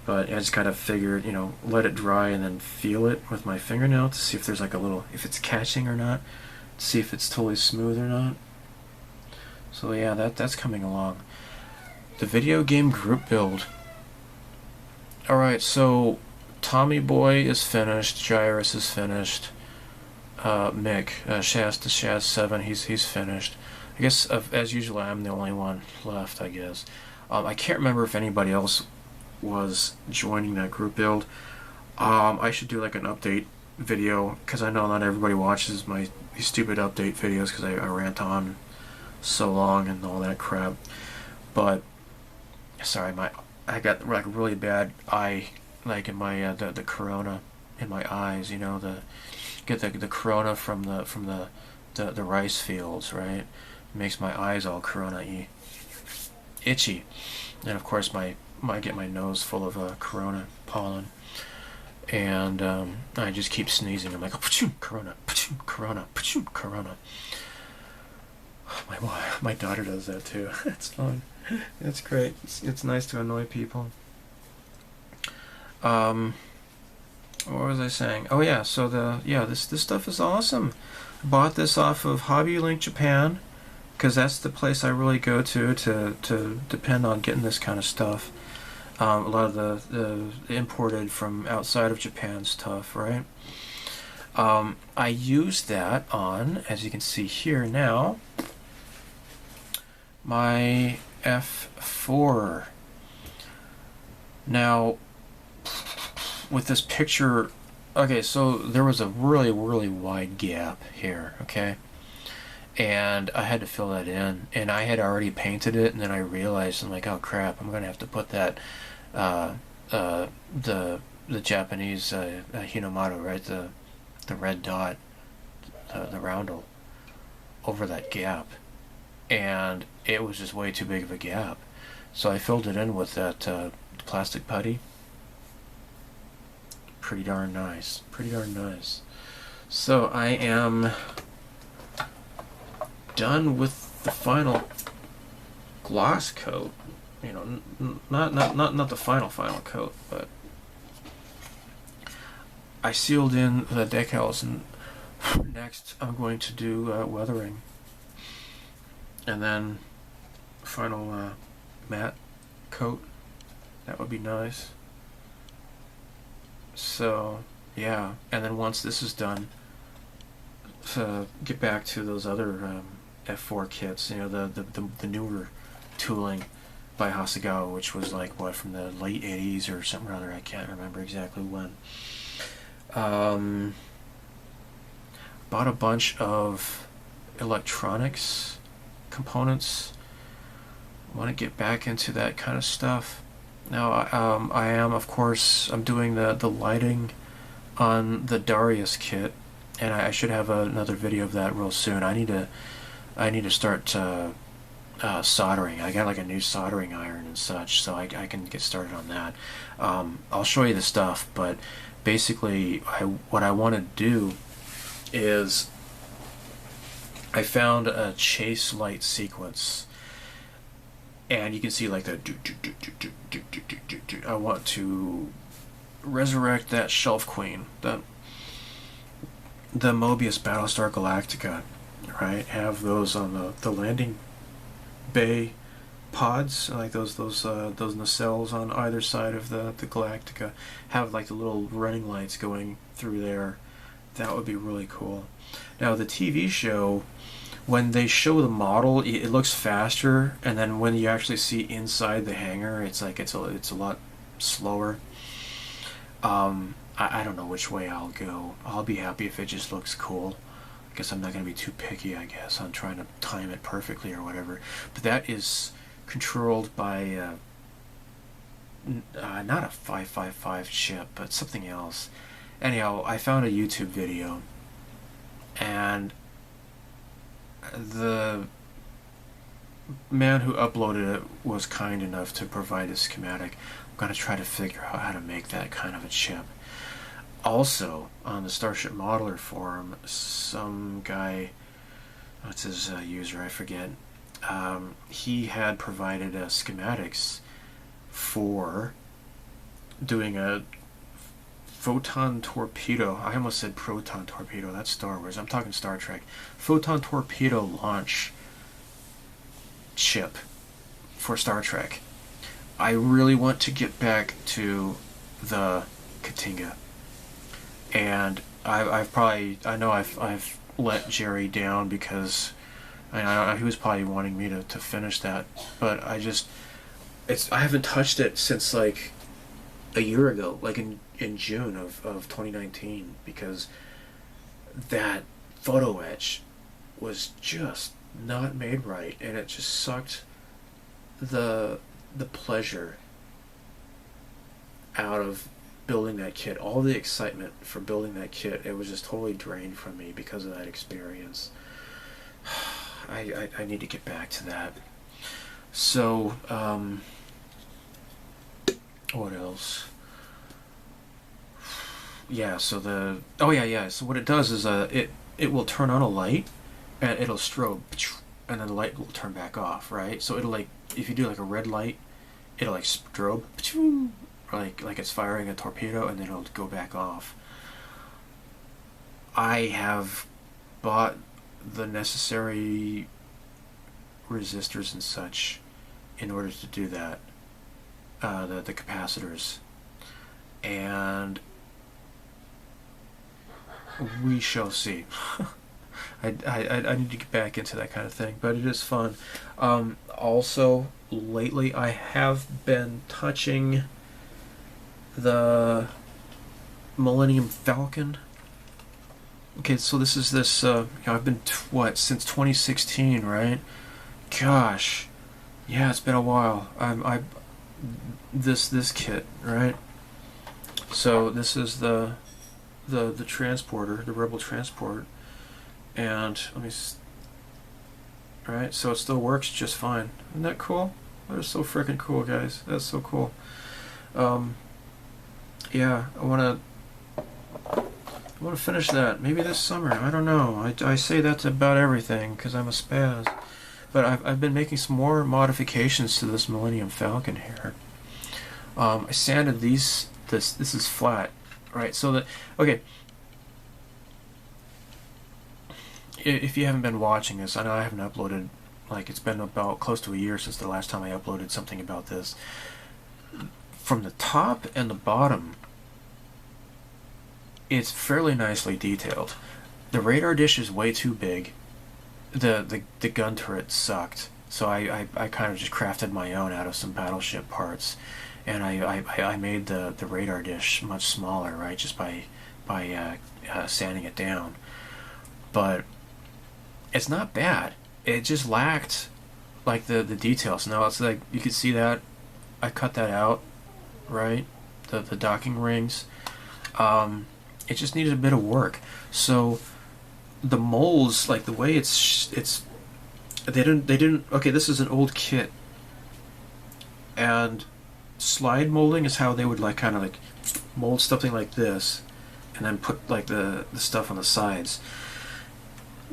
But I just kind of figured, you know, let it dry and then feel it with my fingernail to see if there's like a little, if it's catching or not, to see if it's totally smooth or not. So yeah, that's coming along. The video game group build. Alright, so Tommy Boy is finished, Jairus is finished, Mick, Shaz7, he's finished. I guess, as usual, I'm the only one left, I guess. I can't remember if anybody else was joining that group build. I should do like an update video, because I know not everybody watches these stupid update videos, because I rant on so long and all that crap. But, sorry, I got like really bad eye, like in my, the corona in my eyes, you know, get the corona from the rice fields, right? Makes my eyes all corona-y, itchy, and of course I get my nose full of corona pollen, and I just keep sneezing. I'm like, oh, corona, corona, corona. My daughter does that too. It's fun. It's great. It's nice to annoy people. What was I saying? Oh yeah, so this stuff is awesome. I bought this off of Hobby Link Japan, because that's the place I really go to depend on getting this kind of stuff. A lot of the imported from outside of Japan stuff, right? I used that on, as you can see here now, my F4. Now, with this picture, okay, so there was a really, really wide gap here, okay? And I had to fill that in, and I had already painted it, and then I realized, I'm like, oh crap, I'm gonna have to put that, the Japanese Hinomaru, right, the red dot, the roundel, over that gap, and it was just way too big of a gap, so I filled it in with that plastic putty. Pretty darn nice, pretty darn nice. So I am done with the final gloss coat. You know, not the final coat, but I sealed in the decals, and next I'm going to do weathering, and then final matte coat. That would be nice. So yeah, and then once this is done, get back to those other F4 kits, you know, the newer tooling by Hasegawa, which was like, what, from the late 80s or something or other, I can't remember exactly when. Bought a bunch of electronics components. Want to get back into that kind of stuff. Now, I am, of course, I'm doing the lighting on the Darius kit, and I should have another video of that real soon. I need to start soldering. I got like a new soldering iron and such, so I can get started on that. I'll show you the stuff, but basically, what I want to do is I found a chase light sequence, and you can see like the I want to resurrect that Shelf Queen, the Mobius Battlestar Galactica, right? Have those on the landing bay pods, like those nacelles on either side of the Galactica. Have like the little running lights going through there. That would be really cool. Now the TV show, when they show the model, it looks faster, and then when you actually see inside the hangar, it's like it's a lot slower. I don't know which way I'll go. I'll be happy if it just looks cool. I guess I'm not going to be too picky, I guess, on trying to time it perfectly or whatever. But that is controlled by not a 555 chip, but something else. Anyhow, I found a YouTube video, and the man who uploaded it was kind enough to provide a schematic. I'm going to try to figure out how to make that kind of a chip. Also, on the Starship Modeler forum, some guy, what's his user, I forget, he had provided schematics for doing a photon torpedo. I almost said proton torpedo. That's Star Wars. I'm talking Star Trek. Photon torpedo launch chip for Star Trek. I really want to get back to the Katinga, and I know I've let Jerry down, because he was probably wanting me to finish that, but I haven't touched it since like a year ago, like in June of 2019, because that photo etch was just not made right, and it just sucked the pleasure out of building that kit. All the excitement for building that kit, it was just totally drained from me because of that experience. I need to get back to that. So what else? Yeah, so so what it does is it will turn on a light, and it'll strobe, and then the light will turn back off, right? So it'll, like, if you do like a red light, it'll like strobe, like it's firing a torpedo, and then it'll go back off. I have bought the necessary resistors and such in order to do that, the capacitors, and we shall see. I need to get back into that kind of thing, but it is fun. Also, lately I have been touching the Millennium Falcon. Okay, so this is this, I've been, since 2016, right? Gosh. Yeah, it's been a while. This kit, right? So this is the transporter, the Rebel transport. And let me, right? So it still works just fine. Isn't that cool? That is so freaking cool, guys. That's so cool. Yeah, I want to finish that. Maybe this summer. I don't know. I say that's about everything because I'm a spaz. But I've been making some more modifications to this Millennium Falcon here. I sanded these. This is flat, right? So that, okay. If you haven't been watching this, I know I haven't uploaded, like, it's been about close to a year since the last time I uploaded something about this. From the top and the bottom, it's fairly nicely detailed. The radar dish is way too big. The gun turret sucked, so I kind of just crafted my own out of some battleship parts, and I made the radar dish much smaller, right, just by sanding it down. But it's not bad. It just lacked, like, the details. Now it's like, you could see that I cut that out, right? The docking rings. It just needed a bit of work. So the molds, like the way it's they didn't okay, this is an old kit, and slide molding is how they would, like, kind of like mold something like this and then put, like, the stuff on the sides.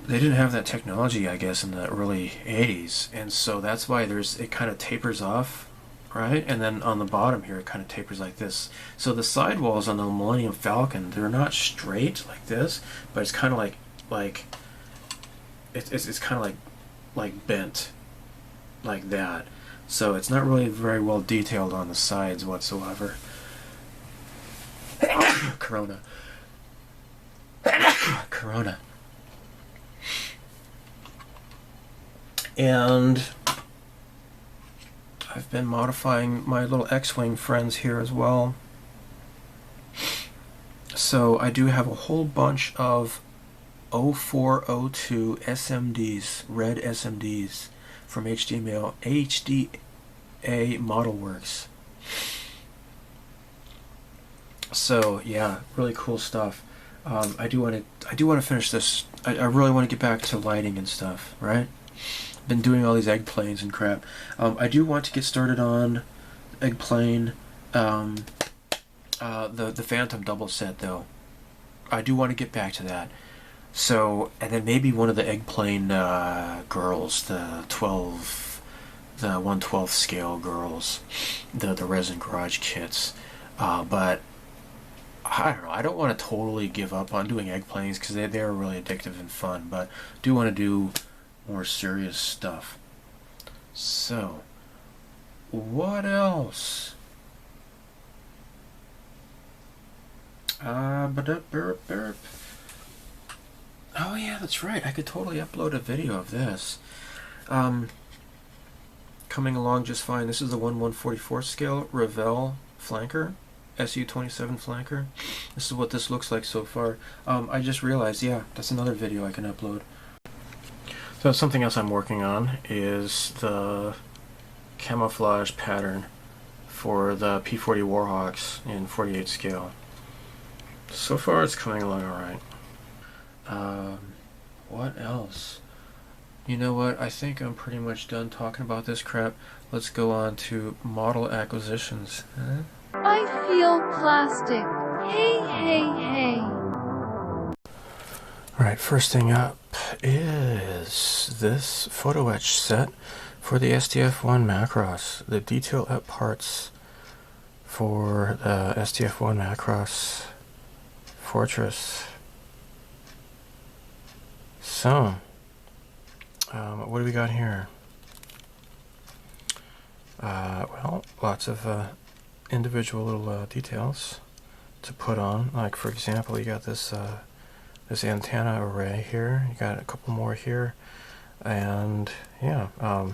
They didn't have that technology, I guess, in the early 80s, and so that's why it kind of tapers off, right? And then on the bottom here, it kind of tapers like this. So the sidewalls on the Millennium Falcon, they're not straight like this, but it's kind of like it's kind of like bent like that. So it's not really very well detailed on the sides whatsoever. Corona. Corona. And I've been modifying my little X-Wing friends here as well. So I do have a whole bunch of 0402 SMDs, red SMDs from HDA Model Works. So yeah, really cool stuff. I do want to finish this. I really want to get back to lighting and stuff, right? Been doing all these Eggplanes and crap. I do want to get started on Eggplane, the Phantom double set though. I do want to get back to that. So, and then maybe one of the Eggplane girls, the 1/12 scale girls, the resin garage kits. But I don't know. I don't want to totally give up on doing Eggplanes because they're really addictive and fun. But do want to do more serious stuff. So, what else? Oh yeah, that's right. I could totally upload a video of this. Coming along just fine. This is the 1/144 scale Revell flanker, SU-27 flanker. This is what this looks like so far. I just realized, yeah, that's another video I can upload. So something else I'm working on is the camouflage pattern for the P-40 Warhawks in 48 scale. So far it's coming along alright. What else? You know what? I think I'm pretty much done talking about this crap. Let's go on to model acquisitions. Huh? I feel plastic. Hey, hey, hey. Alright, first thing up is this photo etch set for the STF-1 Macross. The detail up parts for the STF-1 Macross Fortress. So, what do we got here? Well, lots of individual little details to put on. Like, for example, you got this this antenna array here. You got a couple more here, and yeah, you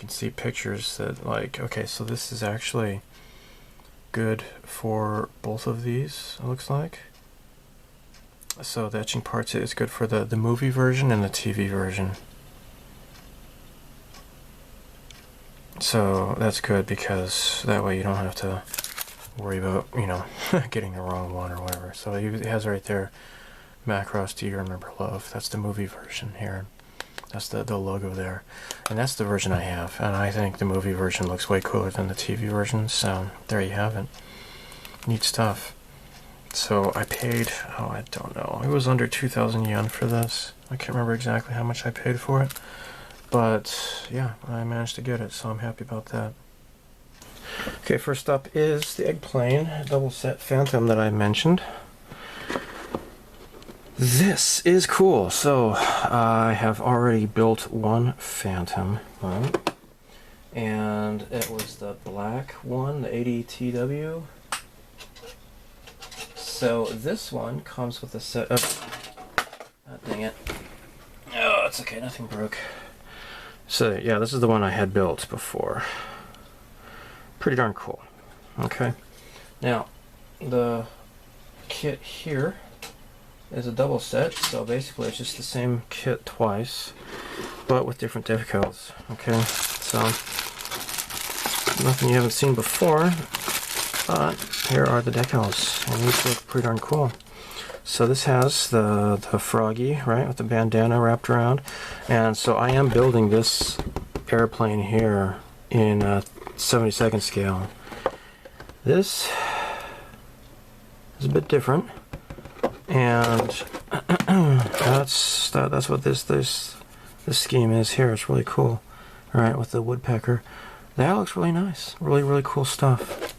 can see pictures that, like, okay, so this is actually good for both of these, it looks like. So the etching parts is good for the movie version and the TV version. So that's good, because that way you don't have to worry about, you know, getting the wrong one or whatever. So it has right there, Macross, Do You Remember Love? That's the movie version here. That's the logo there. And that's the version I have. And I think the movie version looks way cooler than the TV version. So there you have it. Neat stuff. So I paid, oh, I don't know. It was under 2,000 yen for this. I can't remember exactly how much I paid for it. But yeah, I managed to get it, so I'm happy about that. Okay, first up is the Eggplane double set Phantom that I mentioned. This is cool. So I have already built one Phantom, and it was the black one, the 80TW. So this one comes with a set of, oh, dang it. Oh, it's okay, nothing broke. So yeah, this is the one I had built before. Pretty darn cool. Okay. Now, the kit here is a double set, so basically it's just the same kit twice, but with different decals. Okay, so nothing you haven't seen before, but here are the decals, and these look pretty darn cool. So this has the froggy, right, with the bandana wrapped around, and so I am building this airplane here in 72nd scale. This is a bit different, and that's what this scheme is here. It's really cool. All right, with the woodpecker, that looks really nice. Really cool stuff.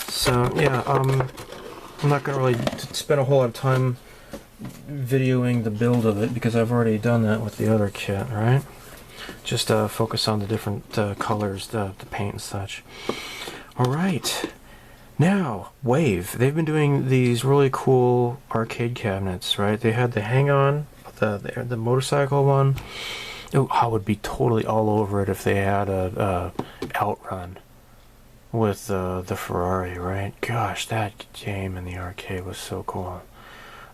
So yeah, I'm not going to really spend a whole lot of time videoing the build of it, because I've already done that with the other kit, right? Just focus on the different colors, the paint and such. Alright, now, Wave. They've been doing these really cool arcade cabinets, right? They had the Hang-On, the motorcycle one. Oh, I would be totally all over it if they had a Outrun with the Ferrari, right? Gosh, that game in the arcade was so cool.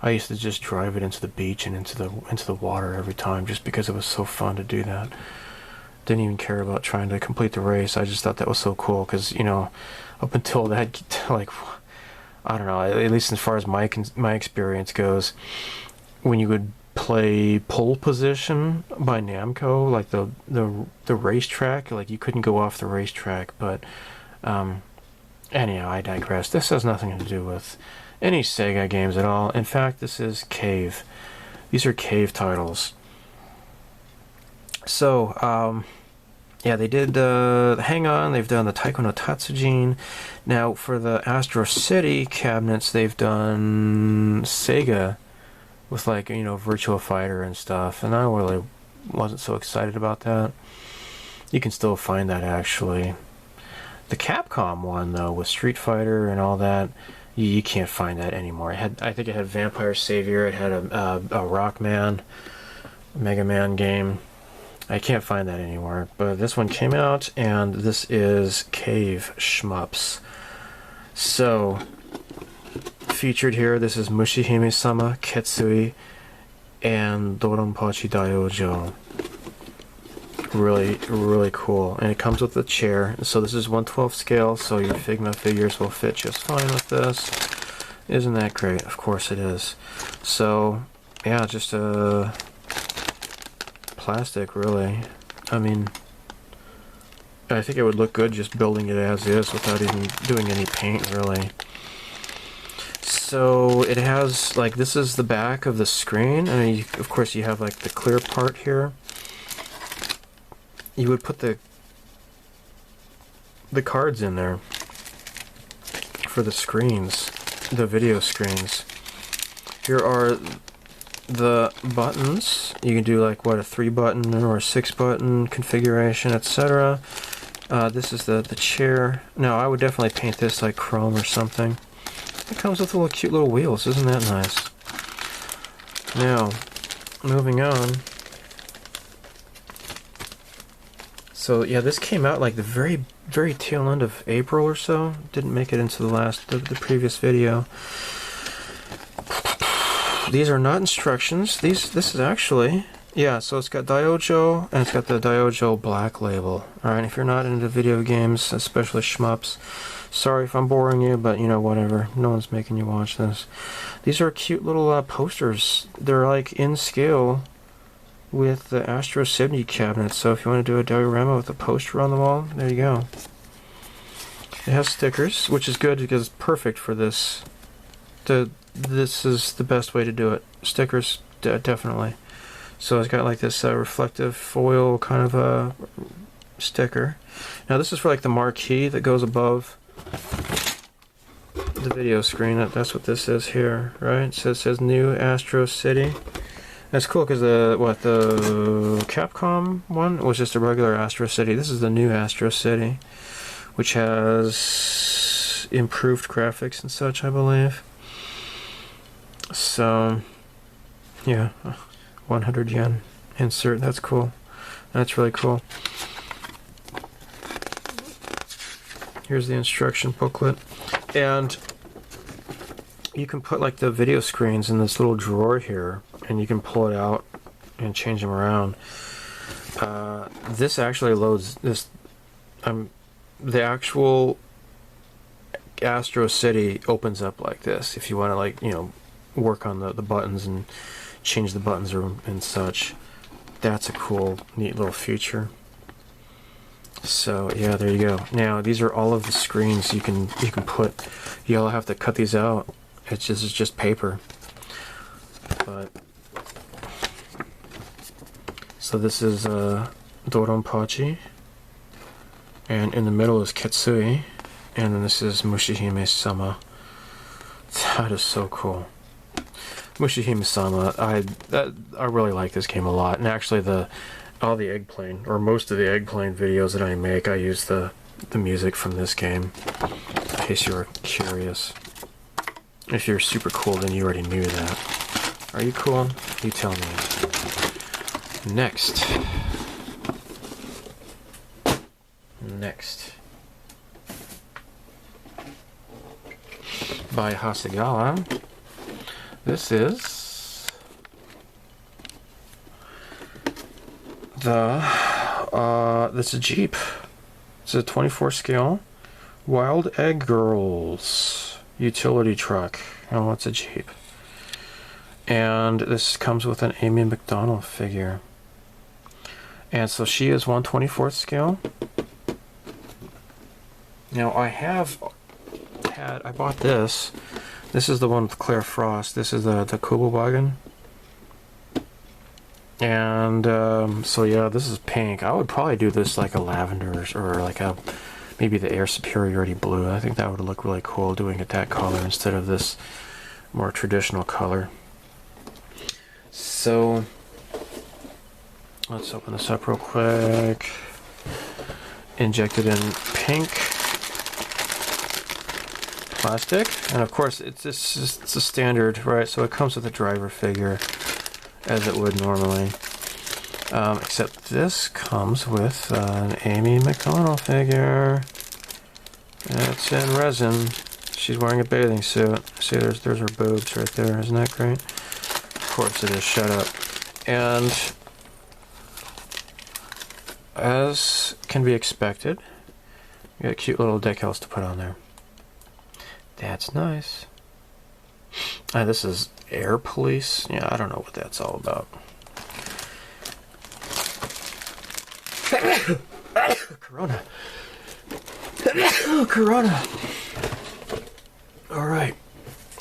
I used to just drive it into the beach and into the water every time, just because it was so fun to do that. Didn't even care about trying to complete the race. I just thought that was so cool, because, you know, up until that, like, I don't know, at least as far as my experience goes, when you would play Pole Position by Namco, like the racetrack, like, you couldn't go off the racetrack. But anyhow, I digress. This has nothing to do with any Sega games at all. In fact, this is Cave. These are Cave titles. So, yeah, they did Hang On, they've done the Taiko no Tatsujin. Now, for the Astro City cabinets, they've done Sega with, like, you know, Virtua Fighter and stuff, and I really wasn't so excited about that. You can still find that, actually. The Capcom one, though, with Street Fighter and all that, you can't find that anymore. I think it had Vampire Savior, it had a Rockman, Mega Man game. I can't find that anymore, but this one came out, and this is Cave Shmups. So, featured here, this is Mushihime-sama, Ketsui, and Doronpachi Daiojo. Really cool. And it comes with a chair. So this is 1/12 scale, so your Figma figures will fit just fine with this. Isn't that great? Of course it is. So, yeah, just a plastic, really. I mean, I think it would look good just building it as is without even doing any paint, really. So it has, like, this is the back of the screen. I mean, of course you have, like, the clear part here. You would put the cards in there for the screens, the video screens. Here are the buttons. You can do, like, what, a 3-button or a 6-button configuration, etc. This is the chair. Now, I would definitely paint this like chrome or something. It comes with little cute little wheels. Isn't that nice? Now, moving on. So yeah, this came out like the very tail end of April or so. Didn't make it into the previous video. These are not instructions. This is actually, yeah, so it's got Diojo and it's got the Diojo black label. Alright, if you're not into video games, especially shmups, sorry if I'm boring you, but you know, whatever. No one's making you watch this. These are cute little posters. They're like in scale with the Astro City cabinet. So if you want to do a diorama with a poster on the wall, there you go. It has stickers, which is good because it's perfect for this. This is the best way to do it. Stickers, definitely. So it's got like this reflective foil kind of a sticker. Now this is for like the marquee that goes above the video screen. That's what this is here, right? So it says New Astro City. That's cool because the Capcom one was just a regular Astro City. This is the new Astro City, which has improved graphics and such, I believe. So, yeah, 100 yen insert. That's cool. That's really cool. Here's the instruction booklet, and you can put like the video screens in this little drawer here, and you can pull it out and change them around. This actually loads this. The actual Astro City opens up like this. If you want to, like, you know, work on the buttons and change the buttons and such, that's a cool, neat little feature. So yeah, there you go. Now these are all of the screens you can put. You'll have to cut these out. It's just paper. But so this is Doronpachi, and in the middle is Ketsui, and then this is Mushihime-sama. That is so cool. Mushihime-sama, I really like this game a lot, and actually all the Eggplane, or most of the Eggplane videos that I make, I use the music from this game, in case you were curious. If you're super cool, then you already knew that. Are you cool? You tell me. Next. By Hasegawa. This is this is a Jeep. It's a 24 scale Wild Egg Girls utility truck. Oh, it's a Jeep. And this comes with an Amy McDonald figure. And so she is 1/24 scale. Now I bought this. This is the one with Claire Frost. This is the Kubowagen. And so yeah, this is pink. I would probably do this like a lavender or like a maybe the Air Superiority blue. I think that would look really cool doing it that color instead of this more traditional color. So let's open this up real quick. Injected in pink plastic, and of course it's a standard, right? So it comes with a driver figure as it would normally, except this comes with an Amy McDonald figure. It's in resin. She's wearing a bathing suit. See, there's her boobs right there. Isn't that great? Of course it is. Shut up. And as can be expected, you got cute little decals to put on there. That's nice. This is Air Police. Yeah, I don't know what that's all about. Corona. Corona. Alright.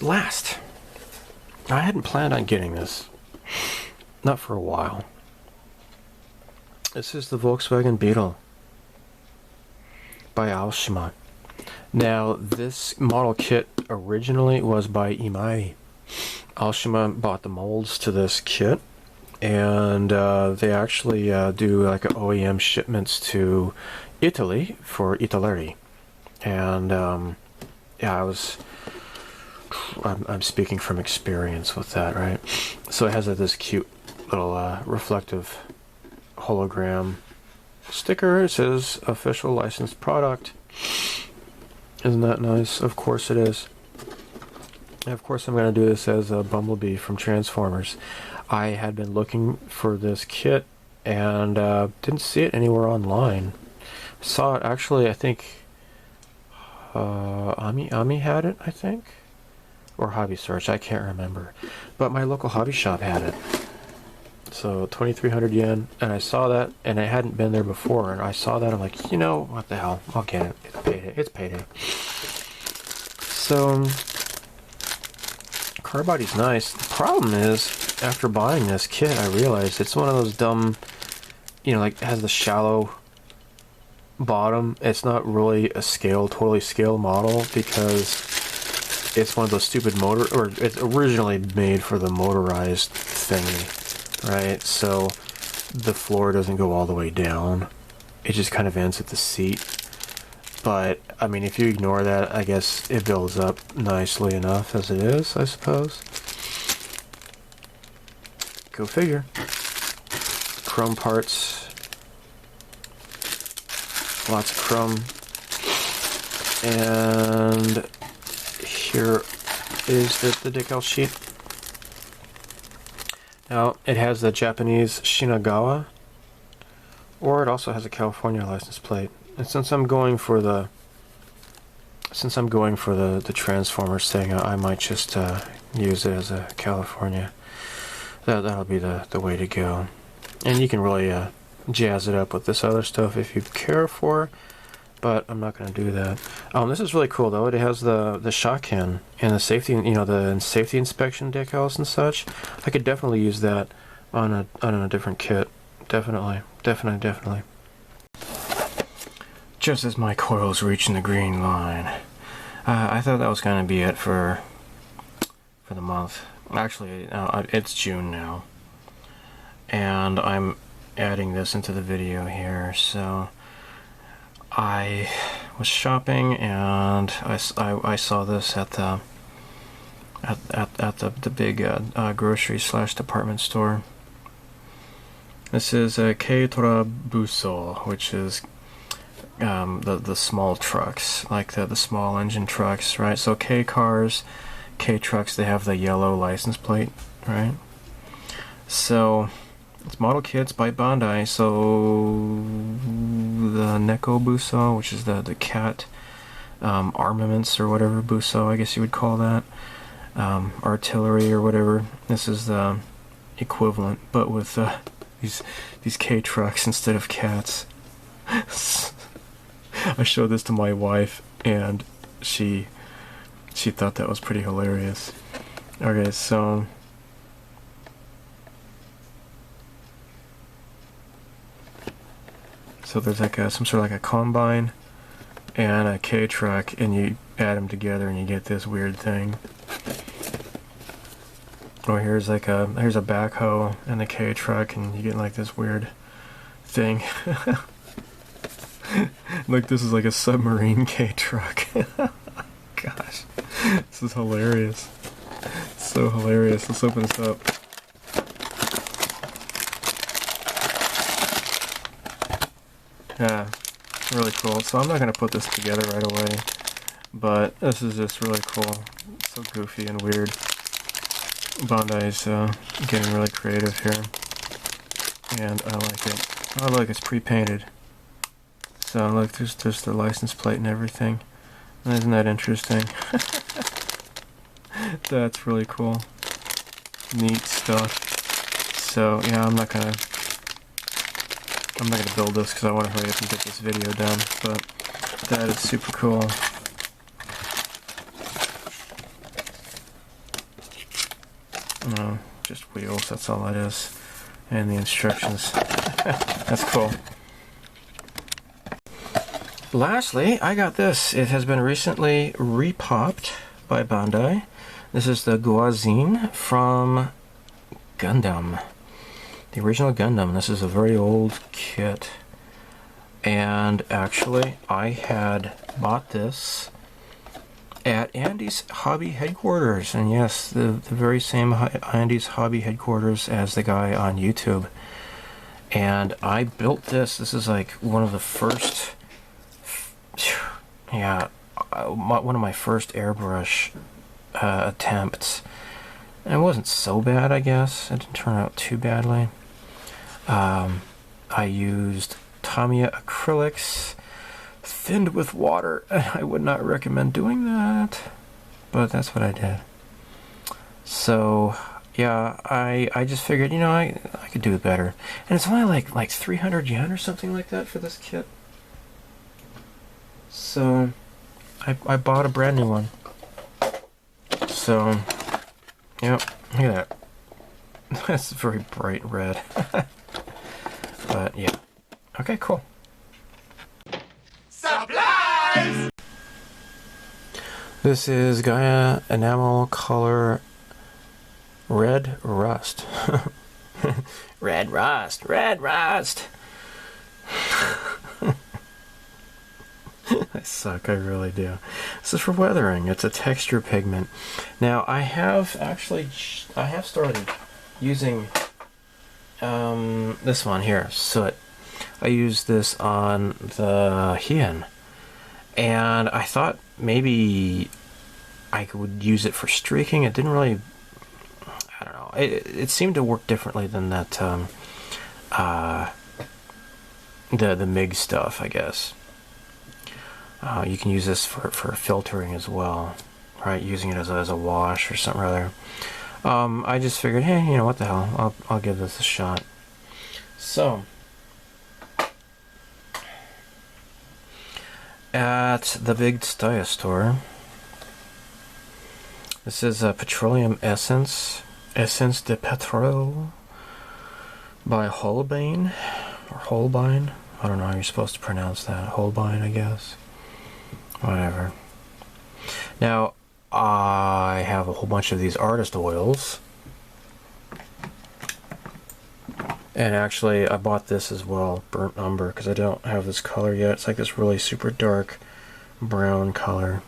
Last. I hadn't planned on getting this. Not for a while. This is the Volkswagen Beetle by Aoshima. Now, this model kit originally was by Imai. Aoshima bought the molds to this kit, and they actually do like OEM shipments to Italy for Italeri. And yeah, I was I'm speaking from experience with that, right? So it has this cute little reflective hologram sticker. It says official licensed product. Isn't that nice? Of course it is. And of course I'm going to do this as a Bumblebee from Transformers. I had been looking for this kit and didn't see it anywhere online. Saw it actually, I think Ami had it, I think, or Hobby Search, I can't remember, but my local hobby shop had it. So 2,300 yen, and I saw that, and it hadn't been there before, and I saw that, I'm like, you know, what the hell, I'll get it. It's payday. It's payday. So car body's nice. The problem is, after buying this kit, I realized it's one of those dumb, you know, like it has the shallow bottom. It's not really a totally scale model, because it's one of those stupid or it's originally made for the motorized thingy, right? So the floor doesn't go all the way down. It just kind of ends at the seat. But, I mean, if you ignore that, I guess it builds up nicely enough as it is, I suppose. Go figure. Chrome parts. Lots of chrome. And here is the decal sheet. Now, it has the Japanese Shinagawa, or it also has a California license plate. And since I'm going for the Transformers thing, I might just use it as a California. That'll be the way to go. And you can really jazz it up with this other stuff if you care for, but I'm not going to do that. This is really cool though. It has the Shaken and the safety, you know, the safety inspection decals and such. I could definitely use that on a different kit. Definitely. Just as my coil's reaching the green line. I thought that was going to be it for the month. Actually, it's June now. And I'm adding this into the video here. So I was shopping and I saw this at the big grocery / department store. This is a Keitora Busou, which is the small trucks, like the small engine trucks, right? So K cars, K trucks, they have the yellow license plate, right? So it's model kits by Bandai. So the Neko Busou, which is the cat armaments or whatever Busou, I guess you would call that, artillery or whatever. This is the equivalent, but with these K trucks instead of cats. I showed this to my wife, and she thought that was pretty hilarious. Okay, so there's like some sort of like a combine and a K truck, and you add them together and you get this weird thing. Oh, here's a backhoe and a K truck, and you get like this weird thing. Like this is like a submarine K truck. Gosh, this is hilarious. So hilarious. Let's open this up. Yeah, really cool. So I'm not going to put this together right away, but this is just really cool. It's so goofy and weird. Bandai's getting really creative here, and I like it. Oh look, it's pre-painted. So look, there's the license plate and everything. Isn't that interesting? That's really cool. Neat stuff. So yeah, I'm not gonna build this because I want to hurry up and get this video done. But that is super cool. No, just wheels. That's all it is, and the instructions. That's cool. Lastly, I got this. It has been recently repopped by Bandai. This is the Gwazine from Gundam. The original Gundam. This is a very old kit. And actually, I had bought this at Andy's Hobby Headquarters. And yes, the very same Andy's Hobby Headquarters as the guy on YouTube. And I built this. This is like one of the first, yeah, one of my first airbrush attempts. And it wasn't so bad, I guess. It didn't turn out too badly. I used Tamiya acrylics thinned with water. I would not recommend doing that, but that's what I did. So yeah, I just figured, you know, I could do it better. And it's only like 300 yen or something like that for this kit. So I bought a brand new one. So yep, look at that. That's very bright red. But yeah. Okay, cool. Supplies! This is Gaea Enamel color Red Rust. Red Rust, Red Rust! I suck, I really do. This is for weathering. It's a texture pigment. Now, I have started using this one here, Soot. I used this on the Hien, and I thought maybe I would use it for streaking. It didn't really, I don't know, it seemed to work differently than that the MIG stuff, I guess. You can use this for filtering as well, right? Using it as a wash or something or other. I just figured, hey, you know, what the hell, I'll give this a shot. So at the big Staya store, this is a petroleum essence de Petrol by Holbein, or Holbein. I don't know how you're supposed to pronounce that. Holbein, I guess. Whatever. Now, I have a whole bunch of these artist oils. And actually, I bought this as well, Burnt Umber, because I don't have this color yet. It's like this really super dark brown color.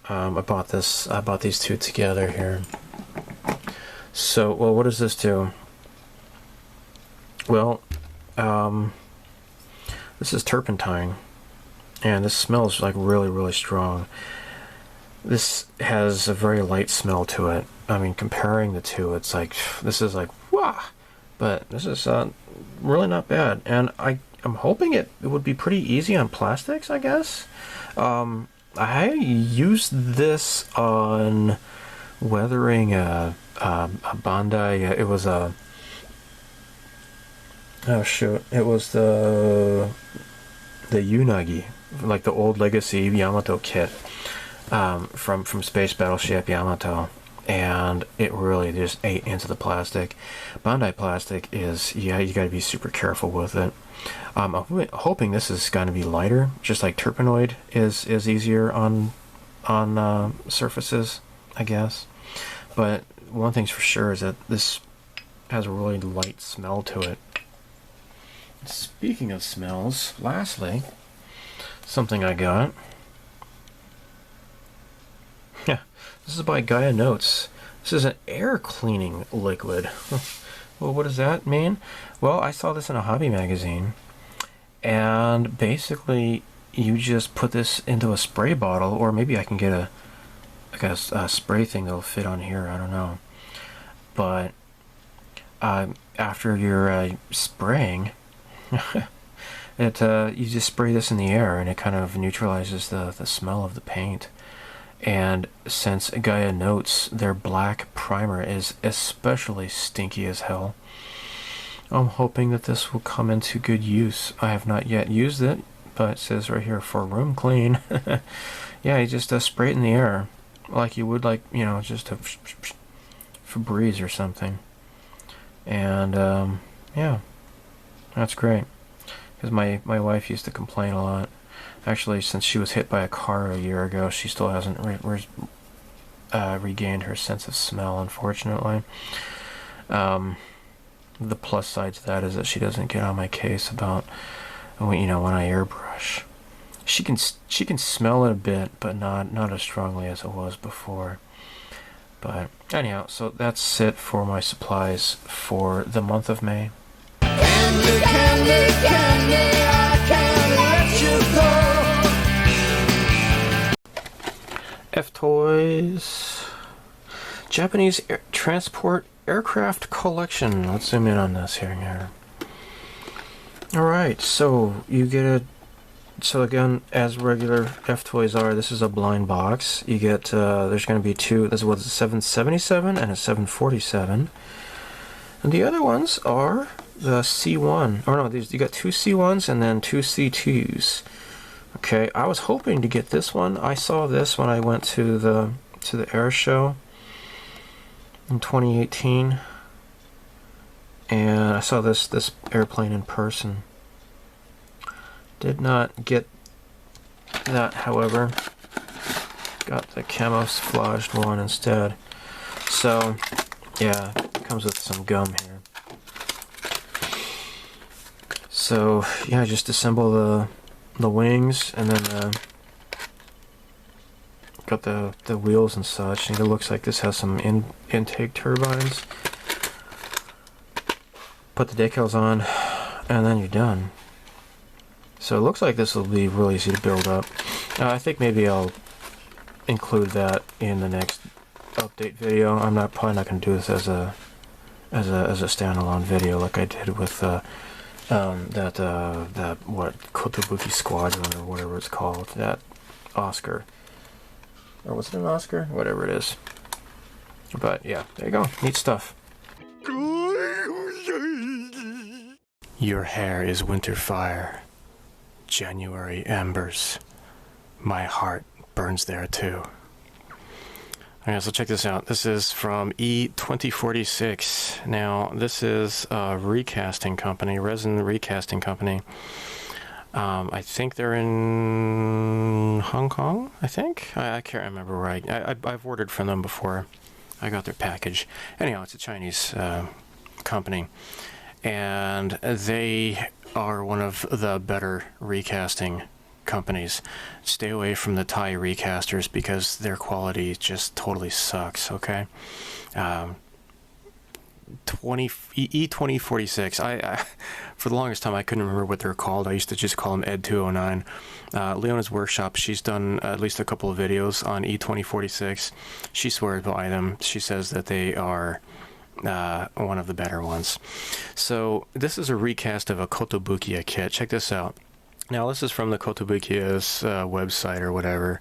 I bought these two together here. So, well, what does this do? Well, this is turpentine, and this smells like really, really strong. This has a very light smell to it. I mean, comparing the two, it's like, this is like, wah! But this is really not bad. And I'm hoping it would be pretty easy on plastics, I guess. I used this on weathering a Bandai. It was a... Oh, shoot. It was the Unagi, like the old Legacy Yamato kit. From Space Battleship Yamato, and it really just ate into the plastic. Bandai plastic is, yeah, you got to be super careful with it. I'm hoping this is going to be lighter, just like Turpenoid is easier on surfaces, I guess. But one thing's for sure is that this has a really light smell to it. Speaking of smells, lastly, something I got. Yeah, this is by Gaea Notes. This is an air cleaning liquid. Well, what does that mean? Well, I saw this in a hobby magazine, and basically you just put this into a spray bottle, or maybe I can get a spray thing that'll fit on here, I don't know. But after you're spraying, you just spray this in the air, and it kind of neutralizes the smell of the paint. And since Gaea Notes, their black primer is especially stinky as hell, I'm hoping that this will come into good use. I have not yet used it, but it says right here, for room clean. Yeah, you just spray it in the air, like you would, like, you know, just a Febreze or something. And yeah, that's great. Because my wife used to complain a lot. Actually, since she was hit by a car a year ago, she still hasn't regained her sense of smell, unfortunately. The plus side to that is that she doesn't get on my case about, you know, when I airbrush. she can smell it a bit, but not as strongly as it was before. But anyhow, so that's it for my supplies for the month of May. Candy, candy, candy, I can't let you go. F-Toys. Japanese Transport Aircraft Collection. Let's zoom in on this here. Alright, so you get a... So again, as regular F-Toys are, this is a blind box. You get, there's going to be two, this was a 777 and a 747. And the other ones are the C1. Or no, these, you got two C1s and then two C2s. Okay, I was hoping to get this one. I saw this when I went to the air show in 2018. And I saw this airplane in person. Did not get that, however. Got the camouflaged one instead. So, yeah, it comes with some gum here. So, yeah, just assemble the wings, and then got the wheels and such. And it looks like this has some intake turbines. Put the decals on, and then you're done. So it looks like this will be really easy to build up. I think maybe I'll include that in the next update video. I'm probably not going to do this as a standalone video like I did with that Kotobuki Squadron or whatever it's called, that Oscar, or was it an Oscar? Whatever it is. But yeah, there you go. Neat stuff. Your hair is winter fire. January embers. My heart burns there too. Okay, so check this out. This is from E2046. Now, this is a recasting company, resin recasting company. I think they're in Hong Kong, I think? I can't remember right. I've ordered from them before. I got their package. Anyhow, it's a Chinese company. And they are one of the better recasting companies. Stay away from the Thai recasters because their quality just totally sucks, okay? E2046, I for the longest time I couldn't remember what they're called. I used to just call them Ed209. Leona's Workshop, she's done at least a couple of videos on E2046. She swears by them. She says that they are one of the better ones. So this is a recast of a Kotobukiya kit. Check this out. Now this is from the Kotobukiya's website or whatever.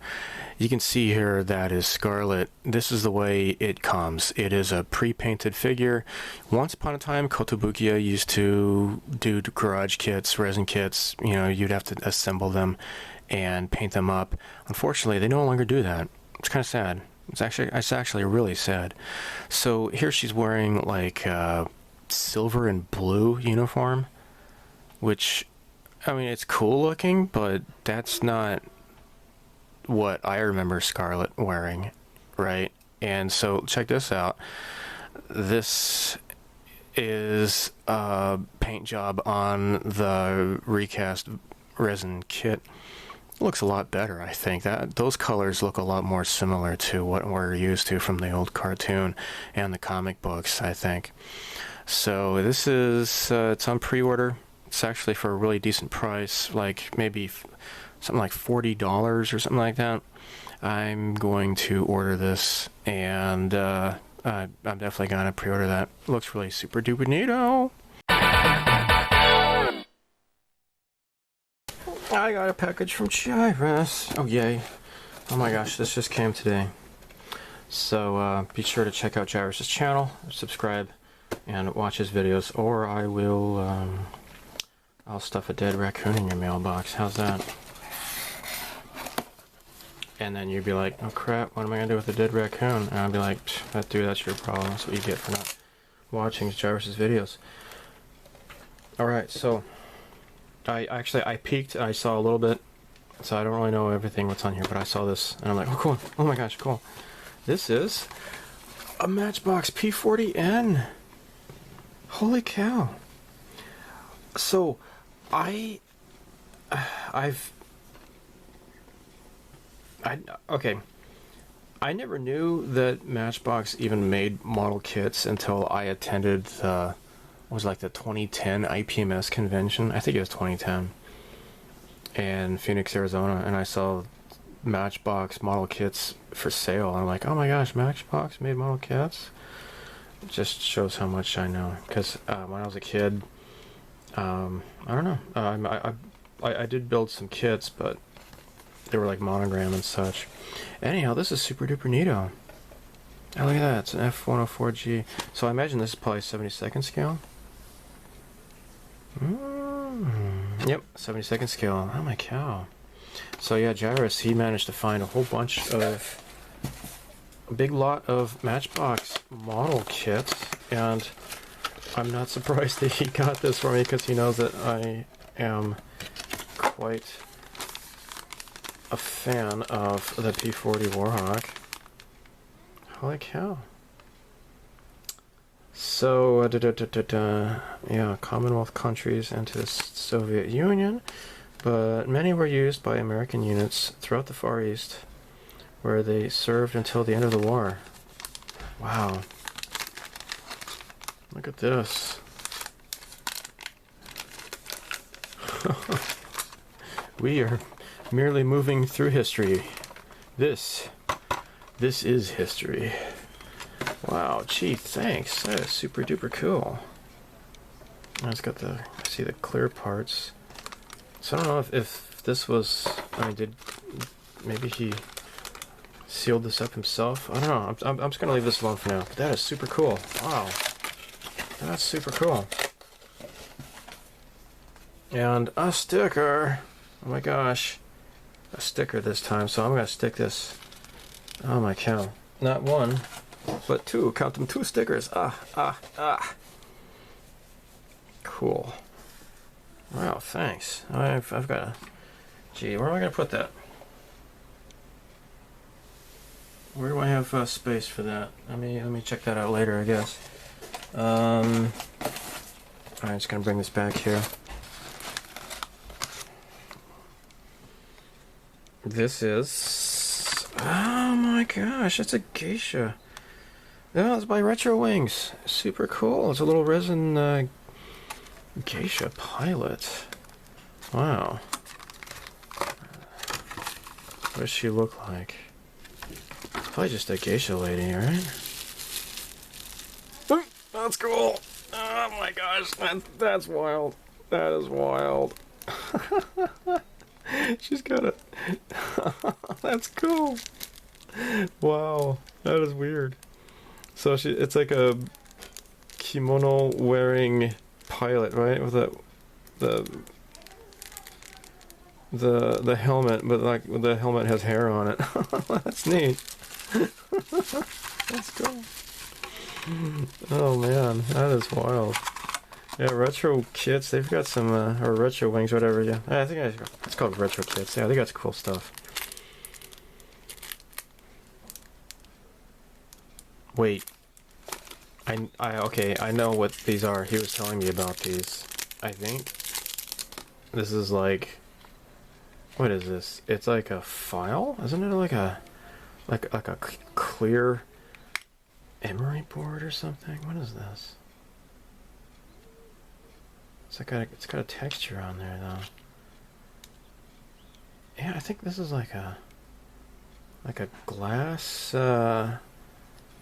You can see here that is Scarlet. This is the way it comes. It is a pre-painted figure. Once upon a time, Kotobukiya used to do garage kits, resin kits. You know, you'd have to assemble them and paint them up. Unfortunately, they no longer do that. It's kind of sad. It's actually really sad. So here she's wearing like a silver and blue uniform, which, I mean, it's cool looking, but that's not what I remember Scarlet wearing, right? And so check this out. This is a paint job on the recast resin kit. Looks a lot better, I think. Those colors look a lot more similar to what we're used to from the old cartoon and the comic books, I think. So this is it's on pre-order. It's actually for a really decent price, like maybe something like $40 or something like that. I'm going to order this, and I'm definitely going to pre-order that. It looks really super duper neato. I got a package from Gyrus. Oh, yay. Oh my gosh, this just came today. So be sure to check out Gyrus' channel, subscribe, and watch his videos, or I will, I'll stuff a dead raccoon in your mailbox. How's that? And then you'd be like, oh crap, what am I going to do with a dead raccoon? And I'd be like, dude, that's your problem. That's what you get for not watching Gyrus' videos. Alright, so I peeked, I saw a little bit, so I don't really know everything what's on here, but I saw this, and I'm like, oh cool, oh my gosh, cool. This is a Matchbox P40N. Holy cow. So, I've Okay. I never knew that Matchbox even made model kits until I attended the, what was it, like the 2010 IPMS convention. I think it was 2010 in Phoenix, Arizona, and I saw Matchbox model kits for sale. I'm like, oh my gosh, Matchbox made model kits? It just shows how much I know. Because when I was a kid, I don't know. I did build some kits, but they were like monogram and such. Anyhow, this is super duper neato. Oh, look at that. It's an F104G. So I imagine this is probably 72nd scale. Yep, 72nd scale. Oh my cow. So yeah, Jairus, he managed to find a whole bunch of, a big lot of Matchbox model kits, and I'm not surprised that he got this for me because he knows that I am quite a fan of the P-40 Warhawk. Holy cow. So, yeah, Commonwealth countries and to the Soviet Union, but many were used by American units throughout the Far East, where they served until the end of the war. Wow. Look at this. We are merely moving through history. This is history. Wow, gee, thanks. That is super duper cool. It's got the, I see the clear parts. So I don't know if this was, I mean, maybe he sealed this up himself? I don't know. I'm just gonna leave this alone for now. But that is super cool. Wow. That's super cool. And a sticker. Oh my gosh. A sticker this time, so I'm gonna stick this. Oh my cow. Not one, but two. Count them, 2 stickers. Ah. Cool. Wow, thanks. I've got a... Gee, where am I gonna put that? Where do I have space for that? Let me check that out later, I guess. Alright, I'm just gonna bring this back here. This is... Oh my gosh, it's a geisha. Yeah, it's by Retro Wings. Super cool. It's a little resin geisha pilot. Wow. What does she look like? It's probably just a geisha lady, right? Oh, that's cool. Oh my gosh, that's wild. That is wild. She's got a... That's cool. Wow, that is weird. So it's like a kimono wearing pilot, right? With the helmet, but like the helmet has hair on it. That's neat. That's cool. Oh man, that is wild. Yeah, Retro Kits, they've got some, or Retro Wings, whatever, yeah. I think it's called Retro Kits. Yeah, they got some cool stuff. Wait. Okay, I know what these are. He was telling me about these. I think this is like, what is this? It's like a file? Isn't it like a clear emery board or something? What is this? It's got a texture on there though. Yeah, I think this is like a glass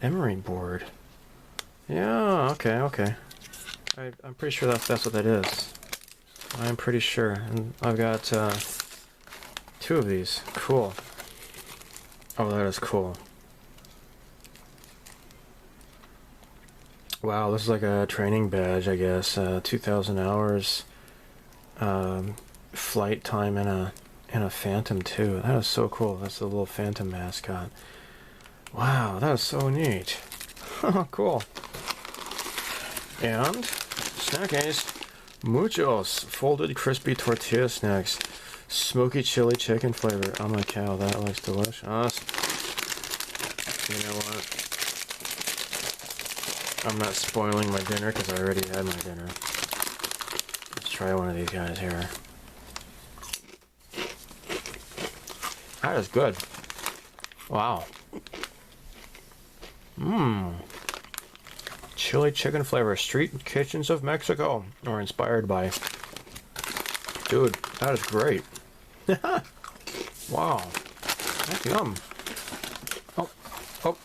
emery board. Yeah, okay. I'm pretty sure that's what that is. I'm pretty sure, and I've got 2 of these. Cool. Oh, that is cool. Wow, this is like a training badge, I guess. 2,000 hours flight time in a Phantom too. That is so cool. That's the little Phantom mascot. Wow, that is so neat. Cool. And snackies, muchos folded crispy tortilla snacks, smoky chili chicken flavor. Oh my cow, that looks delicious. You know what? I'm not spoiling my dinner because I already had my dinner. Let's try one of these guys here. That is good. Wow. Mmm. Chili chicken flavor. Street kitchens of Mexico. Or inspired by. Dude, that is great. Wow. That's yum. Oh,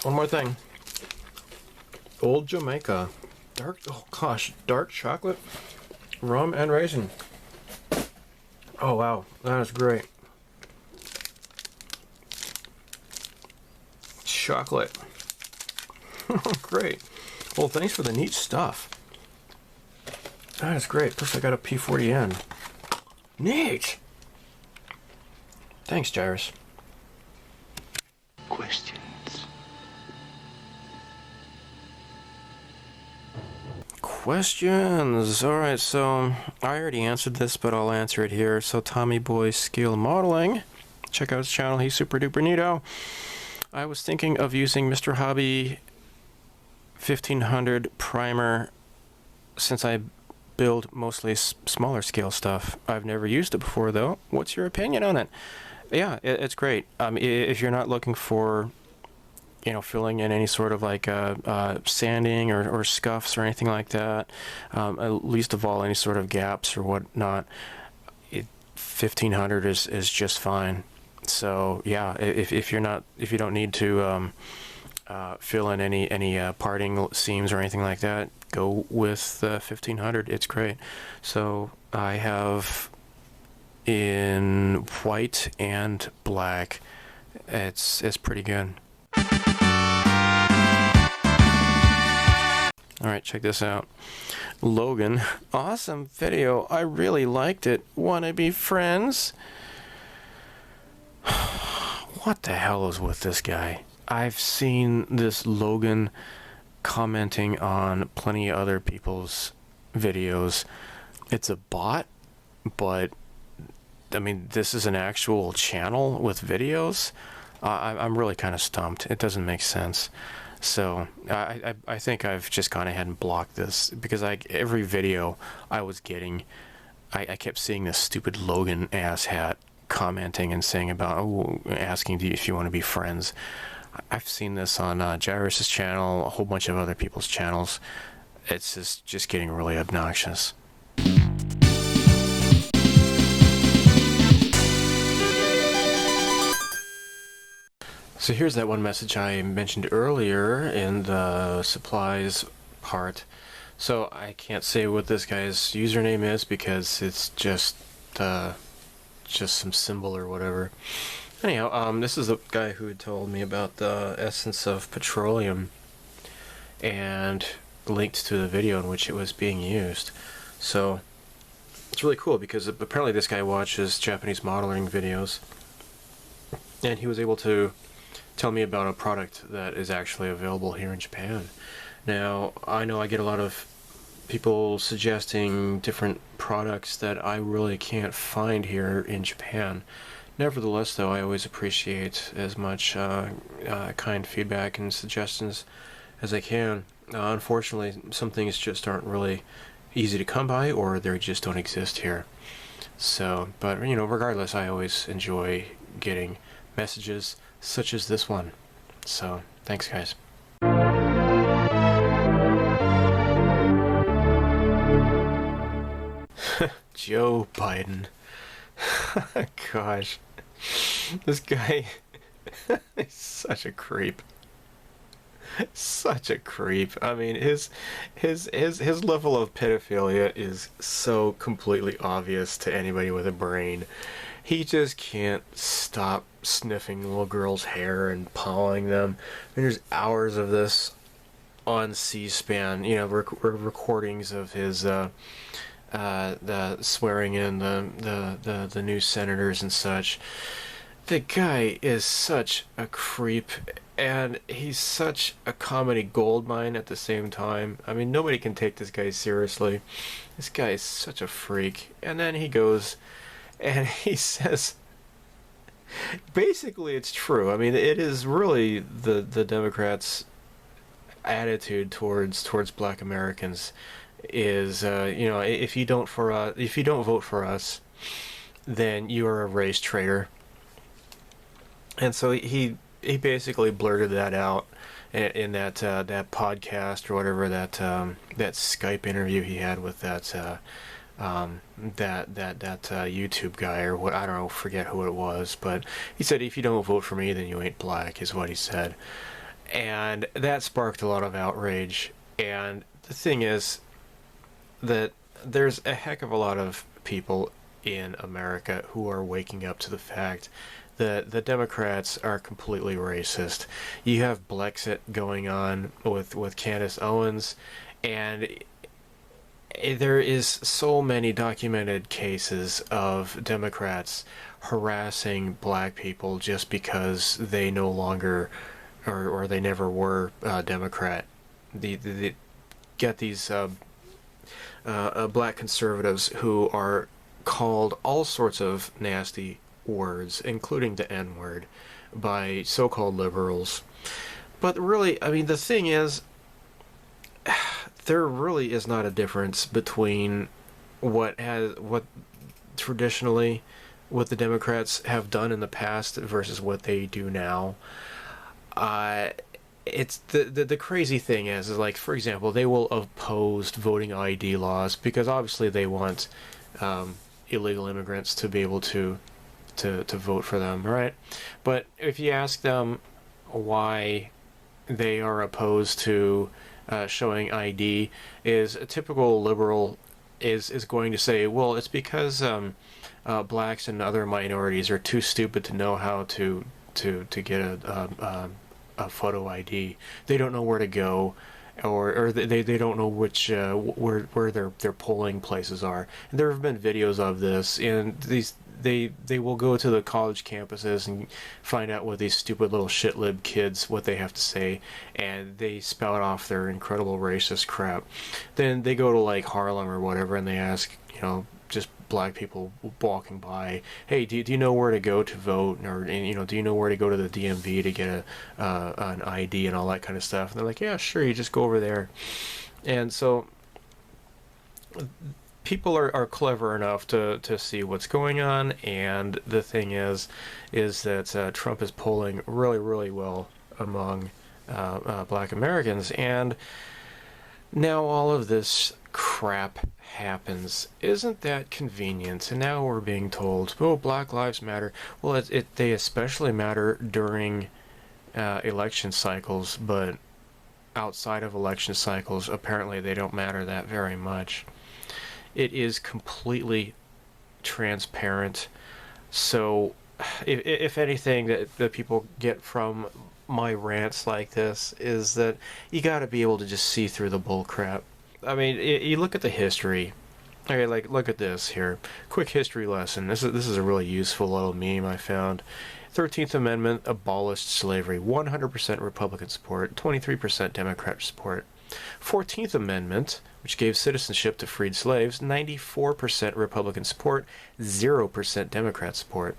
one more thing. Old Jamaica. Dark chocolate, rum, and raisin. Oh, wow. That is great. Chocolate. Great. Well, thanks for the neat stuff. That is great. Plus, I got a P40N. Neat. Thanks, Jairus. Questions. Questions. All right, so I already answered this, but I'll answer it here. So Tommy Boy Scale Modeling, check out his channel. He's super duper neato. I was thinking of using Mr. Hobby 1500 primer since I build mostly smaller scale stuff. I've never used it before though. What's your opinion on it? Yeah, it's great. If you're not looking for, you know, filling in any sort of like sanding or scuffs or anything like that, least of all any sort of gaps or whatnot, 1500 is just fine. So yeah, if you don't need to fill in any parting seams or anything like that, go with 1500. It's great. So I have in white and black. It's pretty good. Alright, check this out. Logan, awesome video. I really liked it. Wanna be friends? What the hell is with this guy? I've seen this Logan commenting on plenty of other people's videos. It's a bot, but I mean, this is an actual channel with videos. I'm really kind of stumped. It doesn't make sense. So I think I've just gone ahead and blocked this because every video I was getting, I kept seeing this stupid Logan asshat commenting and saying about asking if you want to be friends. I've seen this on Jairus' channel, a whole bunch of other people's channels. It's just getting really obnoxious. So here's that one message I mentioned earlier in the supplies part. So I can't say what this guy's username is because it's just some symbol or whatever. Anyhow, this is the guy who had told me about the essence of petroleum and linked to the video in which it was being used. So it's really cool because apparently this guy watches Japanese modeling videos and he was able to tell me about a product that is actually available here in Japan. Now, I know I get a lot of people suggesting different products that I really can't find here in Japan. Nevertheless, though, I always appreciate as much kind feedback and suggestions as I can. Unfortunately, some things just aren't really easy to come by, or they just don't exist here. So, but, you know, regardless, I always enjoy getting messages such as this one. So, thanks, guys. Joe Biden. Gosh. This guy is such a creep. Such a creep. I mean, his level of pedophilia is so completely obvious to anybody with a brain. He just can't stop sniffing little girls' hair and pawing them. I mean, there's hours of this on C-SPAN, you know, recordings of his the swearing in the new senators and such. The guy is such a creep, and he's such a comedy goldmine at the same time. I mean, nobody can take this guy seriously. This guy is such a freak. And then he goes and he says, basically it's true. I mean, it is really the Democrats' attitude towards black Americans is, you know, if you don't vote for us, then you are a race traitor. And so he he basically blurted that out in that that podcast or whatever, that that Skype interview he had with that YouTube guy, or what, I don't know, forget who it was, but he said, if you don't vote for me, then you ain't black, is what he said. And that sparked a lot of outrage. And the thing is that there's a heck of a lot of people in America who are waking up to the fact that the Democrats are completely racist. You have Blexit going on with Candace Owens, and there is so many documented cases of Democrats harassing black people just because they no longer, or they never were Democrat. They get these black conservatives who are called all sorts of nasty words, including the N-word, by so-called liberals. But really, I mean, the thing is, there really is not a difference between what traditionally what the Democrats have done in the past versus what they do now. It's the crazy thing is like, for example, they will oppose voting ID laws because obviously they want illegal immigrants to be able to vote for them, right? But if you ask them why they are opposed to showing ID, is a typical liberal is going to say, well, it's because blacks and other minorities are too stupid to know how to get a photo ID. They don't know where to go, or they don't know which where their polling places are. And there have been videos of this, and they will go to the college campuses and find out what these stupid little shitlib kids, what they have to say, and they spout off their incredible racist crap. Then they go to like Harlem or whatever, and they ask, just black people walking by, hey, do you know where to go to vote, or do you know where to go to the DMV to get an ID and all that kind of stuff? And they're like, yeah, sure, you just go over there. And so people are clever enough to see what's going on, and the thing is that Trump is polling really, really well among black Americans, and now all of this crap happens. Isn't that convenient? And now we're being told, oh, Black Lives Matter. Well, they especially matter during election cycles, but outside of election cycles, apparently they don't matter that very much. It is completely transparent. So if anything that people get from my rants like this is that you got to be able to just see through the bull crap. I mean, you look at the history. Okay, like, look at this here. Quick history lesson. This is a really useful little meme I found. 13th Amendment abolished slavery. 100% Republican support. 23% Democrat support. 14th Amendment, which gave citizenship to freed slaves. 94% Republican support. 0% Democrat support.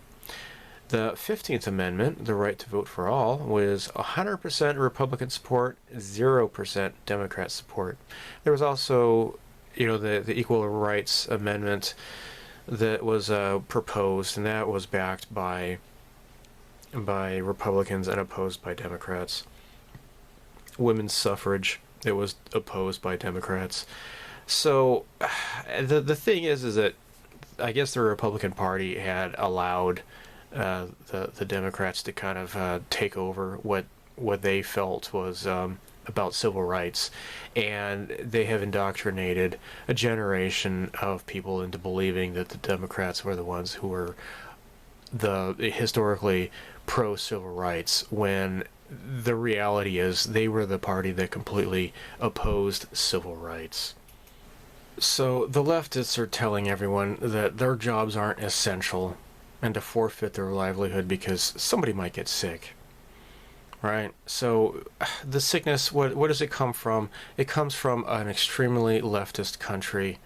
The 15th Amendment, the right to vote for all, was 100% Republican support, 0% Democrat support. There was also, the Equal Rights Amendment that was proposed, and that was backed by Republicans and opposed by Democrats. Women's suffrage, it was opposed by Democrats. So the thing is that I guess the Republican Party had allowed the Democrats to kind of take over what they felt was about civil rights, and they have indoctrinated a generation of people into believing that the Democrats were the ones who were the historically pro-civil rights, when the reality is they were the party that completely opposed civil rights. So the leftists are telling everyone that their jobs aren't essential and to forfeit their livelihood because somebody might get sick, right? So the sickness, what does it come from? It comes from an extremely leftist country,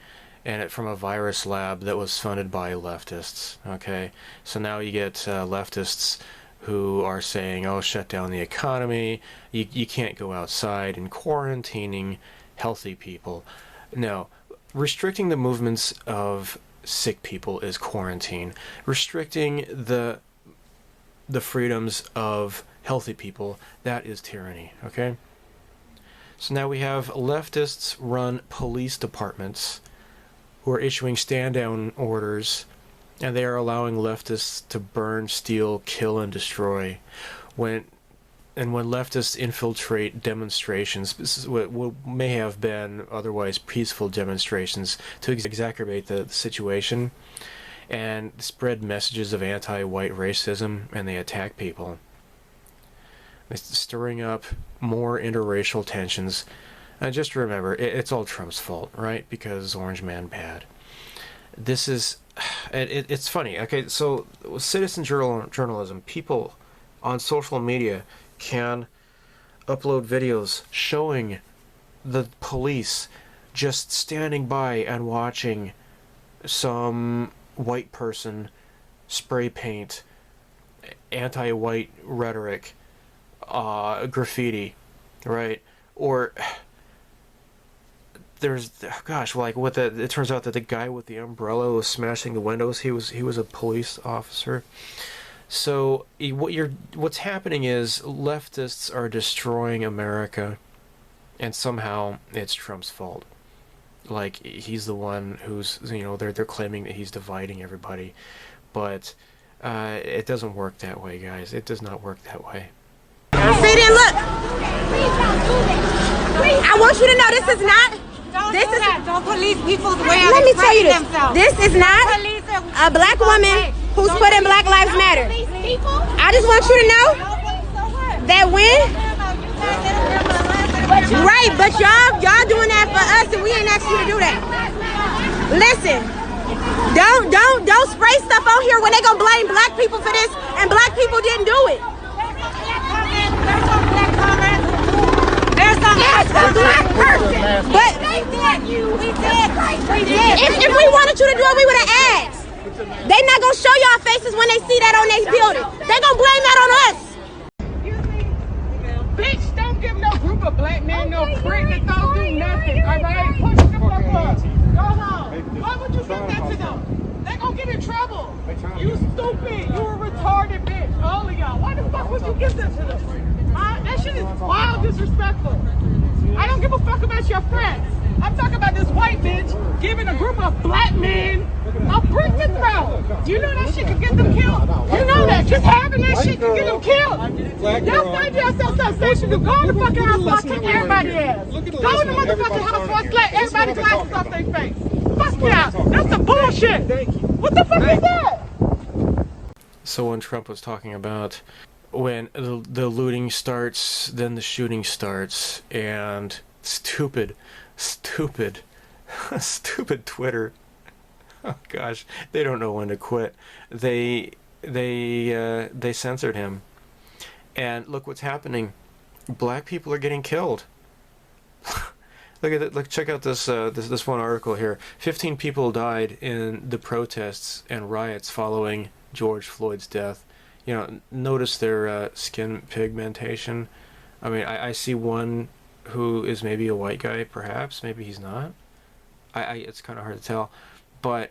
and from a virus lab that was funded by leftists, okay? So now you get leftists who are saying, oh, shut down the economy, you can't go outside, and quarantining healthy people. No, restricting the movements of sick people is quarantine. Restricting the freedoms of healthy people, that is tyranny, okay? So now we have leftists run police departments who are issuing stand-down orders, and they are allowing leftists to burn, steal, kill, and destroy. When leftists infiltrate demonstrations, this is what may have been otherwise peaceful demonstrations, to exacerbate the situation and spread messages of anti-white racism, and they attack people. They're stirring up more interracial tensions. And just remember, it's all Trump's fault, right? Because Orange Man bad. This is... It's funny. Okay, so citizen journalism, people on social media can upload videos showing the police just standing by and watching some white person spray paint anti-white rhetoric, graffiti, right? Or there's, gosh, like it turns out that the guy with the umbrella was smashing the windows. He was a police officer. So what's happening is leftists are destroying America, and somehow it's Trump's fault. Like, he's the one who's, they're claiming that he's dividing everybody, but it doesn't work that way, guys. It does not work that way. See, then look. I want you to know this is not. Don't police people's way of expressing themselves. This is not a black woman who's putting Black Lives Matter. I just want you to know that right, but y'all doing that for us, and we ain't asked you to do that. Listen, don't spray stuff on here when they gonna blame black people for this, and black people didn't do it. There's some black person, but if we wanted you to do it, we would have asked. They not gonna show y'all faces when they see that on their building. They gonna blame that on us. Bitch, don't give no group of black men no credit. Don't do nothing, all right? Push the fuck up. Go home. Why would you give that to them? They gonna get in trouble. You stupid. You a retarded bitch. All of y'all. Why the fuck would you give that to them? That shit is wild disrespectful. I don't give a fuck about your friends. I'm talking about this white bitch giving a group of black men a brick to throw. You know that shit could get them killed? You know that. Just having that shit could get them killed. Y'all find yourself some station to go in the fucking house while kick everybody's ass. Go in the motherfucking house while let everybody glasses off their face. Fuck yeah. That's some bullshit. What the fuck is that? So when Trump was talking about when the looting starts, then the shooting starts, and stupid Twitter. Oh gosh, they don't know when to quit. They censored him, and look what's happening. Black people are getting killed. Look at it. Look, check out this this one article here. 15 people died in the protests and riots following George Floyd's death. Notice their skin pigmentation. I mean, I see one who is maybe a white guy, perhaps. Maybe he's not. It's kind of hard to tell. But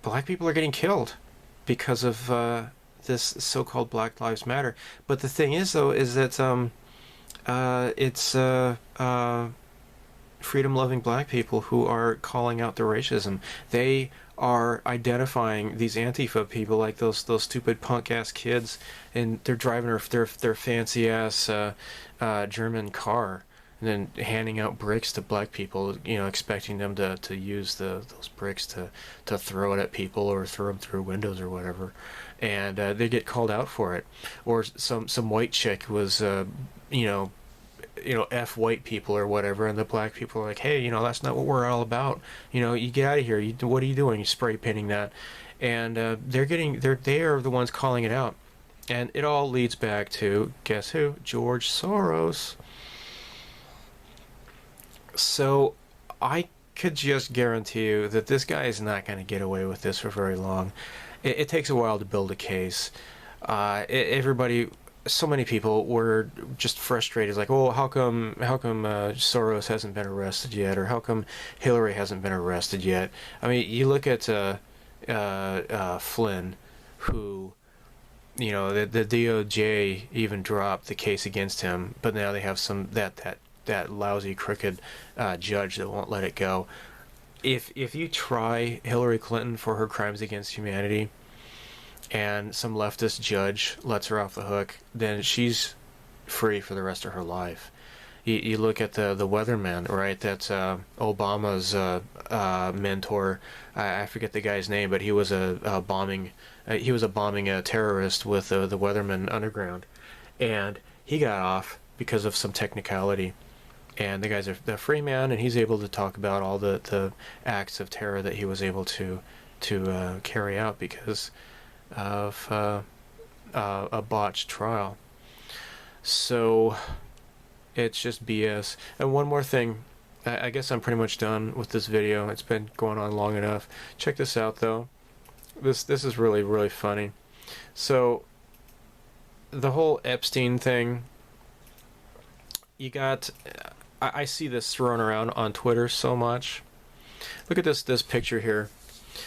black people are getting killed because of this so-called Black Lives Matter. But the thing is, though, is that it's freedom-loving black people who are calling out the racism. They are identifying these Antifa people, like those stupid punk-ass kids, and they're driving their fancy-ass German car, and then handing out bricks to black people, expecting them to use those bricks to throw it at people or throw them through windows or whatever, and they get called out for it. Or some white chick was F white people or whatever, and the black people are like, hey, that's not what we're all about. You get out of here. What are you doing? You spray painting that, and they are the ones calling it out, and it all leads back to, guess who? George Soros. So I could just guarantee you that this guy is not going to get away with this for very long. It takes a while to build a case. So many people were just frustrated, like, oh, how come Soros hasn't been arrested yet, or how come Hillary hasn't been arrested yet? I mean, you look at Flynn, who you know, the DOJ even dropped the case against him, but now they have some that lousy crooked judge that won't let it go. If you try Hillary Clinton for her crimes against humanity, and some leftist judge lets her off the hook, then she's free for the rest of her life. You look at the weatherman, right? That's Obama's mentor. I forget the guy's name, but he was a bombing terrorist with the Weatherman Underground, and he got off because of some technicality. And the guy's a free man, and he's able to talk about all the acts of terror that he was able to carry out because of a botched trial. So it's just BS. And one more thing, I guess I'm pretty much done with this video. It's been going on long enough. Check this out though. This is really, really funny. So the whole Epstein thing, you got, I see this thrown around on Twitter so much. Look at this picture here.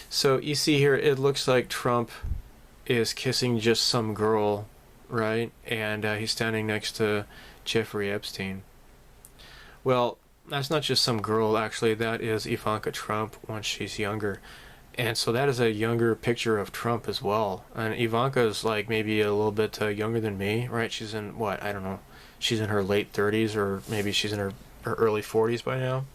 So you see here, it looks like Trump is kissing just some girl, right? And he's standing next to Jeffrey Epstein. Well, that's not just some girl, actually. That is Ivanka Trump when she's younger. And so that is a younger picture of Trump as well. And Ivanka is like maybe a little bit younger than me, right? She's in, what, I don't know. She's in her late 30s, or maybe she's in her early 40s by now.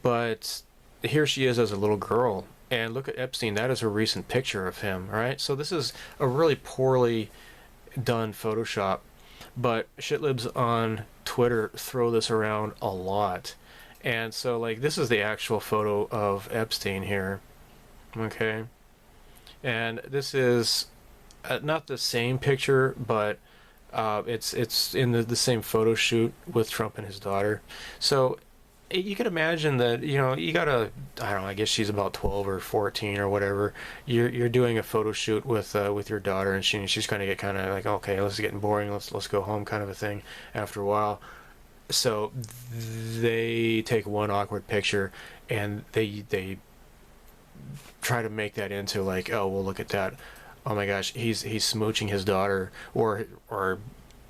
But here she is as a little girl. And look at Epstein. That is a recent picture of him, right? So this is a really poorly done Photoshop. But shitlibs on Twitter throw this around a lot. And so, like, this is the actual photo of Epstein here. Okay? And this is not the same picture, but it's in the same photo shoot with Trump and his daughter. So you can imagine that, you know, you gotta, I don't know, I guess she's about 12 or 14 or whatever. You're doing a photo shoot with your daughter, and she's gonna get kind of like, okay, this is getting boring, let's go home, kind of a thing after a while. So they take one awkward picture and they try to make that into like, oh, well, look at that, oh my gosh, he's smooching his daughter, or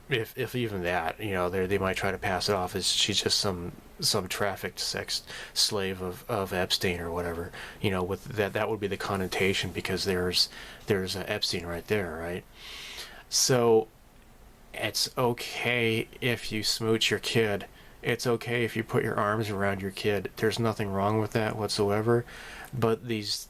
if even that, you know, they might try to pass it off as she's just some trafficked sex slave of Epstein or whatever, you know, with that would be the connotation, because there's Epstein right there, right? So it's okay if you smooch your kid. It's okay if you put your arms around your kid. There's nothing wrong with that whatsoever. But these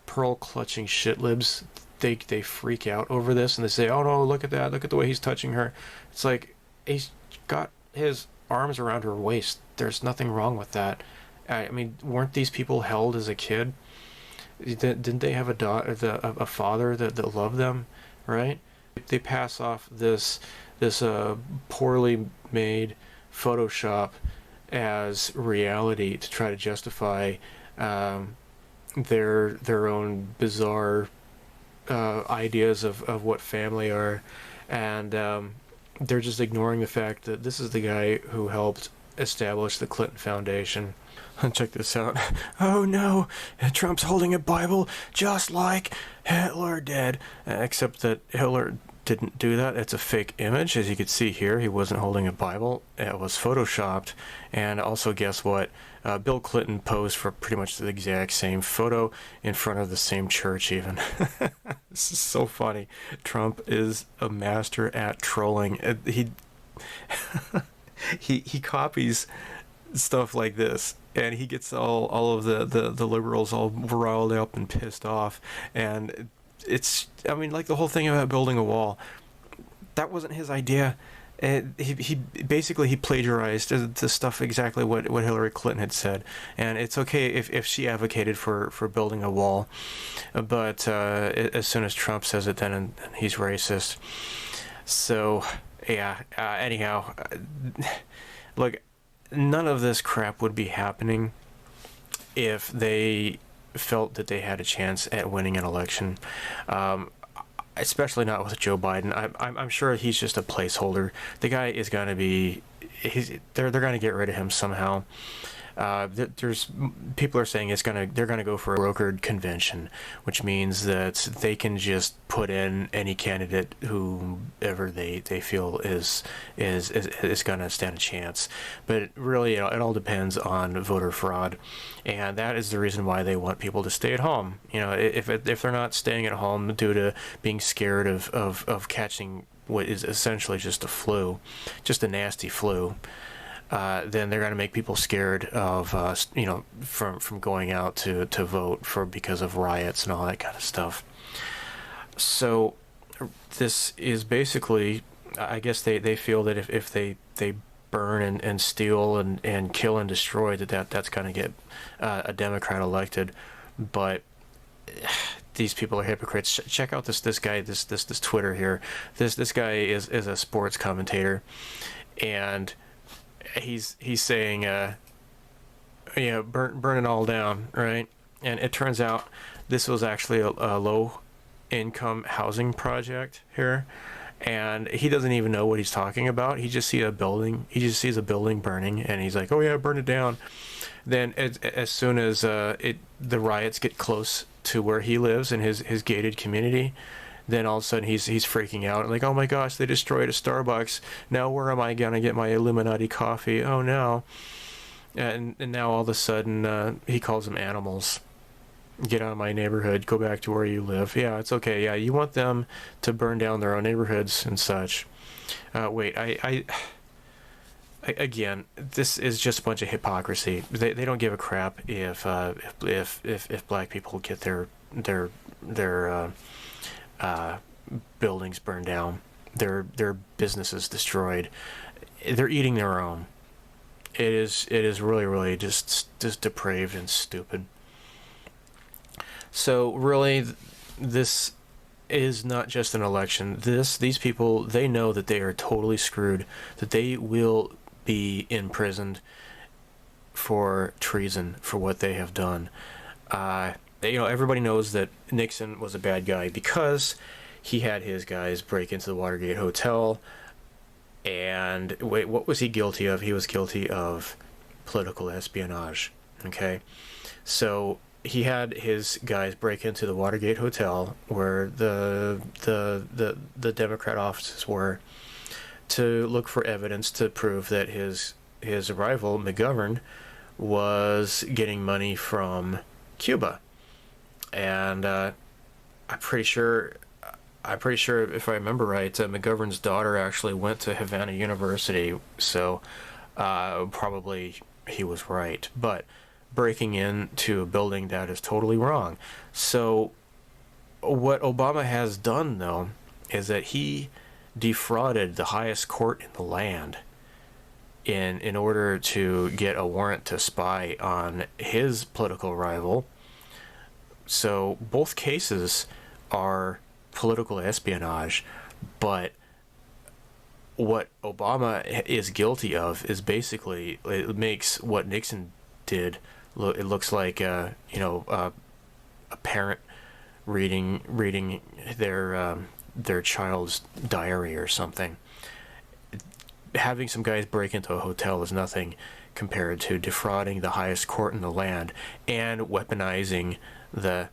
pearl clutching shitlibs, they freak out over this, and they say, oh no, look at that, look at the way he's touching her. It's like, he's got his arms around her waist. There's nothing wrong with that. I mean, weren't these people held as a kid? Didn't they have a father that loved them, right? They pass off this poorly made Photoshop as reality to try to justify their own bizarre ideas of what family are, and they're just ignoring the fact that this is the guy who helped establish the Clinton Foundation. Check this out. Oh no, Trump's holding a Bible just like Hitler did. Except that Hitler didn't do that. It's a fake image. As you can see here, he wasn't holding a Bible. It was photoshopped. And also, guess what? Bill Clinton posed for pretty much the exact same photo in front of the same church even. This is so funny. Trump is a master at trolling. He copies stuff like this, and he gets all of the liberals all riled up and pissed off. And it's, I mean, like the whole thing about building a wall, that wasn't his idea. He basically plagiarized the stuff exactly what Hillary Clinton had said. And it's okay if she advocated for building a wall, but as soon as Trump says it, then he's racist. So yeah, anyhow, look, none of this crap would be happening if they felt that they had a chance at winning an election, especially not with Joe Biden. I'm sure he's just a placeholder. The guy is going to be, they're going to get rid of him somehow. There's people are saying they're gonna go for a brokered convention, which means that they can just put in any candidate whoever they feel is gonna stand a chance. But really, it all depends on voter fraud, and that is the reason why they want people to stay at home. If they're not staying at home due to being scared of catching what is essentially just a flu, just a nasty flu, then they're going to make people scared of from going out to vote because of riots and all that kind of stuff. So this is basically, I guess they feel that if they burn and steal and kill and destroy, that's going to get a Democrat elected. But these people are hypocrites. Check out this guy, this Twitter here. This guy is a sports commentator, and he's saying burn it all down, right? And it turns out this was actually a low income housing project here, and he doesn't even know what he's talking about. He just sees a building burning, and he's like, oh yeah, burn it down. Then as soon as the riots get close to where he lives in his gated community, then all of a sudden he's freaking out, like, oh my gosh, they destroyed a Starbucks. Now where am I gonna get my Illuminati coffee? Oh no. And now all of a sudden he calls them animals. Get out of my neighborhood, go back to where you live. Yeah, it's okay. Yeah, you want them to burn down their own neighborhoods and such. Wait, again, this is just a bunch of hypocrisy. They don't give a crap if black people get their buildings burned down, their businesses destroyed. They're eating their own. It is really just depraved and stupid. So really, this is not just an election. These people, they know that they are totally screwed, that they will be imprisoned for treason for what they have done. Everybody knows that Nixon was a bad guy because he had his guys break into the Watergate Hotel. And wait, what was he guilty of? He was guilty of political espionage. Okay, so he had his guys break into the Watergate Hotel where the Democrat offices were, to look for evidence to prove that his rival McGovern was getting money from Cuba. And I'm pretty sure if I remember right, McGovern's daughter actually went to Havana University, so probably he was right. But breaking into a building, that is totally wrong. So what Obama has done, though, is that he defrauded the highest court in the land in order to get a warrant to spy on his political rival. So both cases are political espionage, but what Obama is guilty of is basically, it makes what Nixon did look, it looks like a parent reading their child's diary or something. Having some guys break into a hotel is nothing compared to defrauding the highest court in the land and weaponizing the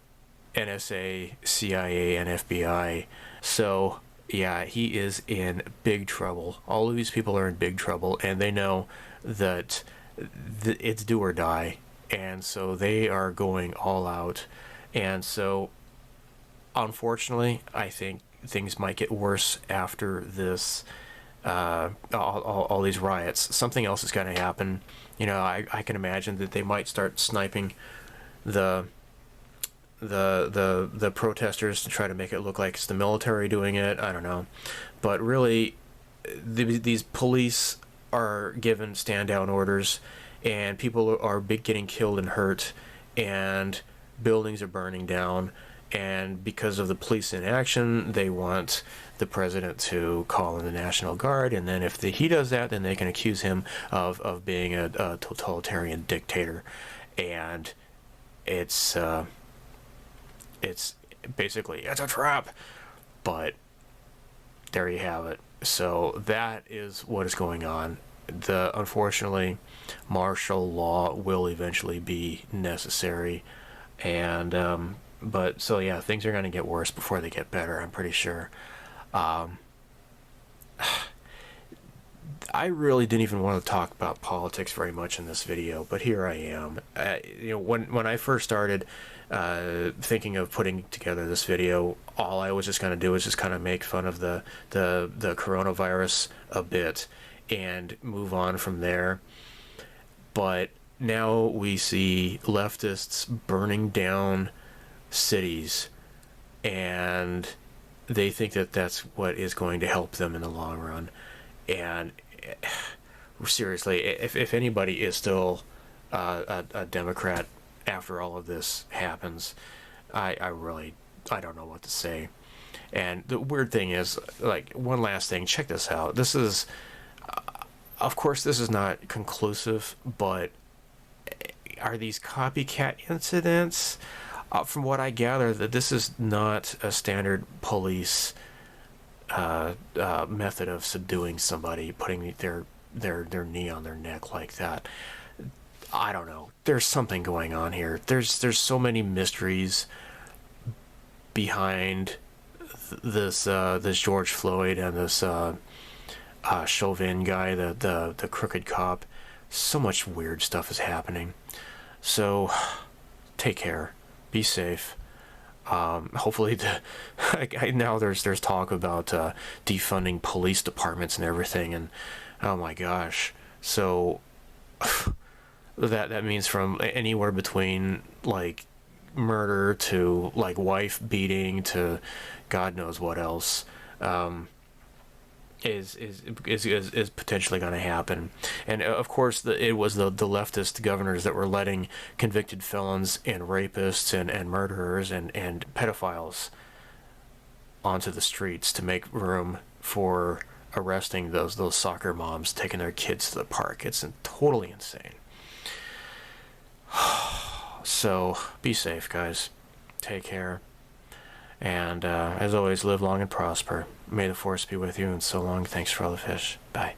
NSA, CIA, and FBI. So yeah, he is in big trouble. All of these people are in big trouble, and they know that it's do or die, and so they are going all out. And so unfortunately, I think things might get worse after this, all these riots. Something else is going to happen. I can imagine that they might start sniping the protesters to try to make it look like it's the military doing it. I don't know, but really, these police are given stand down orders, and people are getting killed and hurt, and buildings are burning down. And because of the police inaction, they want the president to call in the National Guard, and then if he does that, then they can accuse him of being a totalitarian dictator. And it's basically, it's a trap. But there you have it. So that is what is going on. unfortunately, martial law will eventually be necessary, and but so yeah, things are going to get worse before they get better, I'm pretty sure. I really didn't even want to talk about politics very much in this video, but here I am. You know, when I first started thinking of putting together this video, all I was just going to do was just kind of make fun of the coronavirus a bit and move on from there. But now we see leftists burning down cities, and they think that that's what is going to help them in the long run. And seriously, if anybody is still a Democrat after all of this happens, I don't know what to say. And the weird thing is, like, one last thing, check this out. This is, of course, this is not conclusive, but are these copycat incidents? From what I gather, that this is not a standard police method of subduing somebody, putting their knee on their neck like that. I don't know. There's something going on here. There's so many mysteries behind this George Floyd and this Chauvin guy, the crooked cop. So much weird stuff is happening. So take care. Be safe. Hopefully now there's talk about defunding police departments and everything, and oh my gosh. So that means from anywhere between like murder to like wife beating to God knows what else is potentially going to happen. And of course it was the leftist governors that were letting convicted felons and rapists and murderers and pedophiles onto the streets to make room for arresting those soccer moms taking their kids to the park. It's totally insane. So be safe, guys. Take care. And as always, live long and prosper. May the force be with you, and so long. Thanks for all the fish. Bye.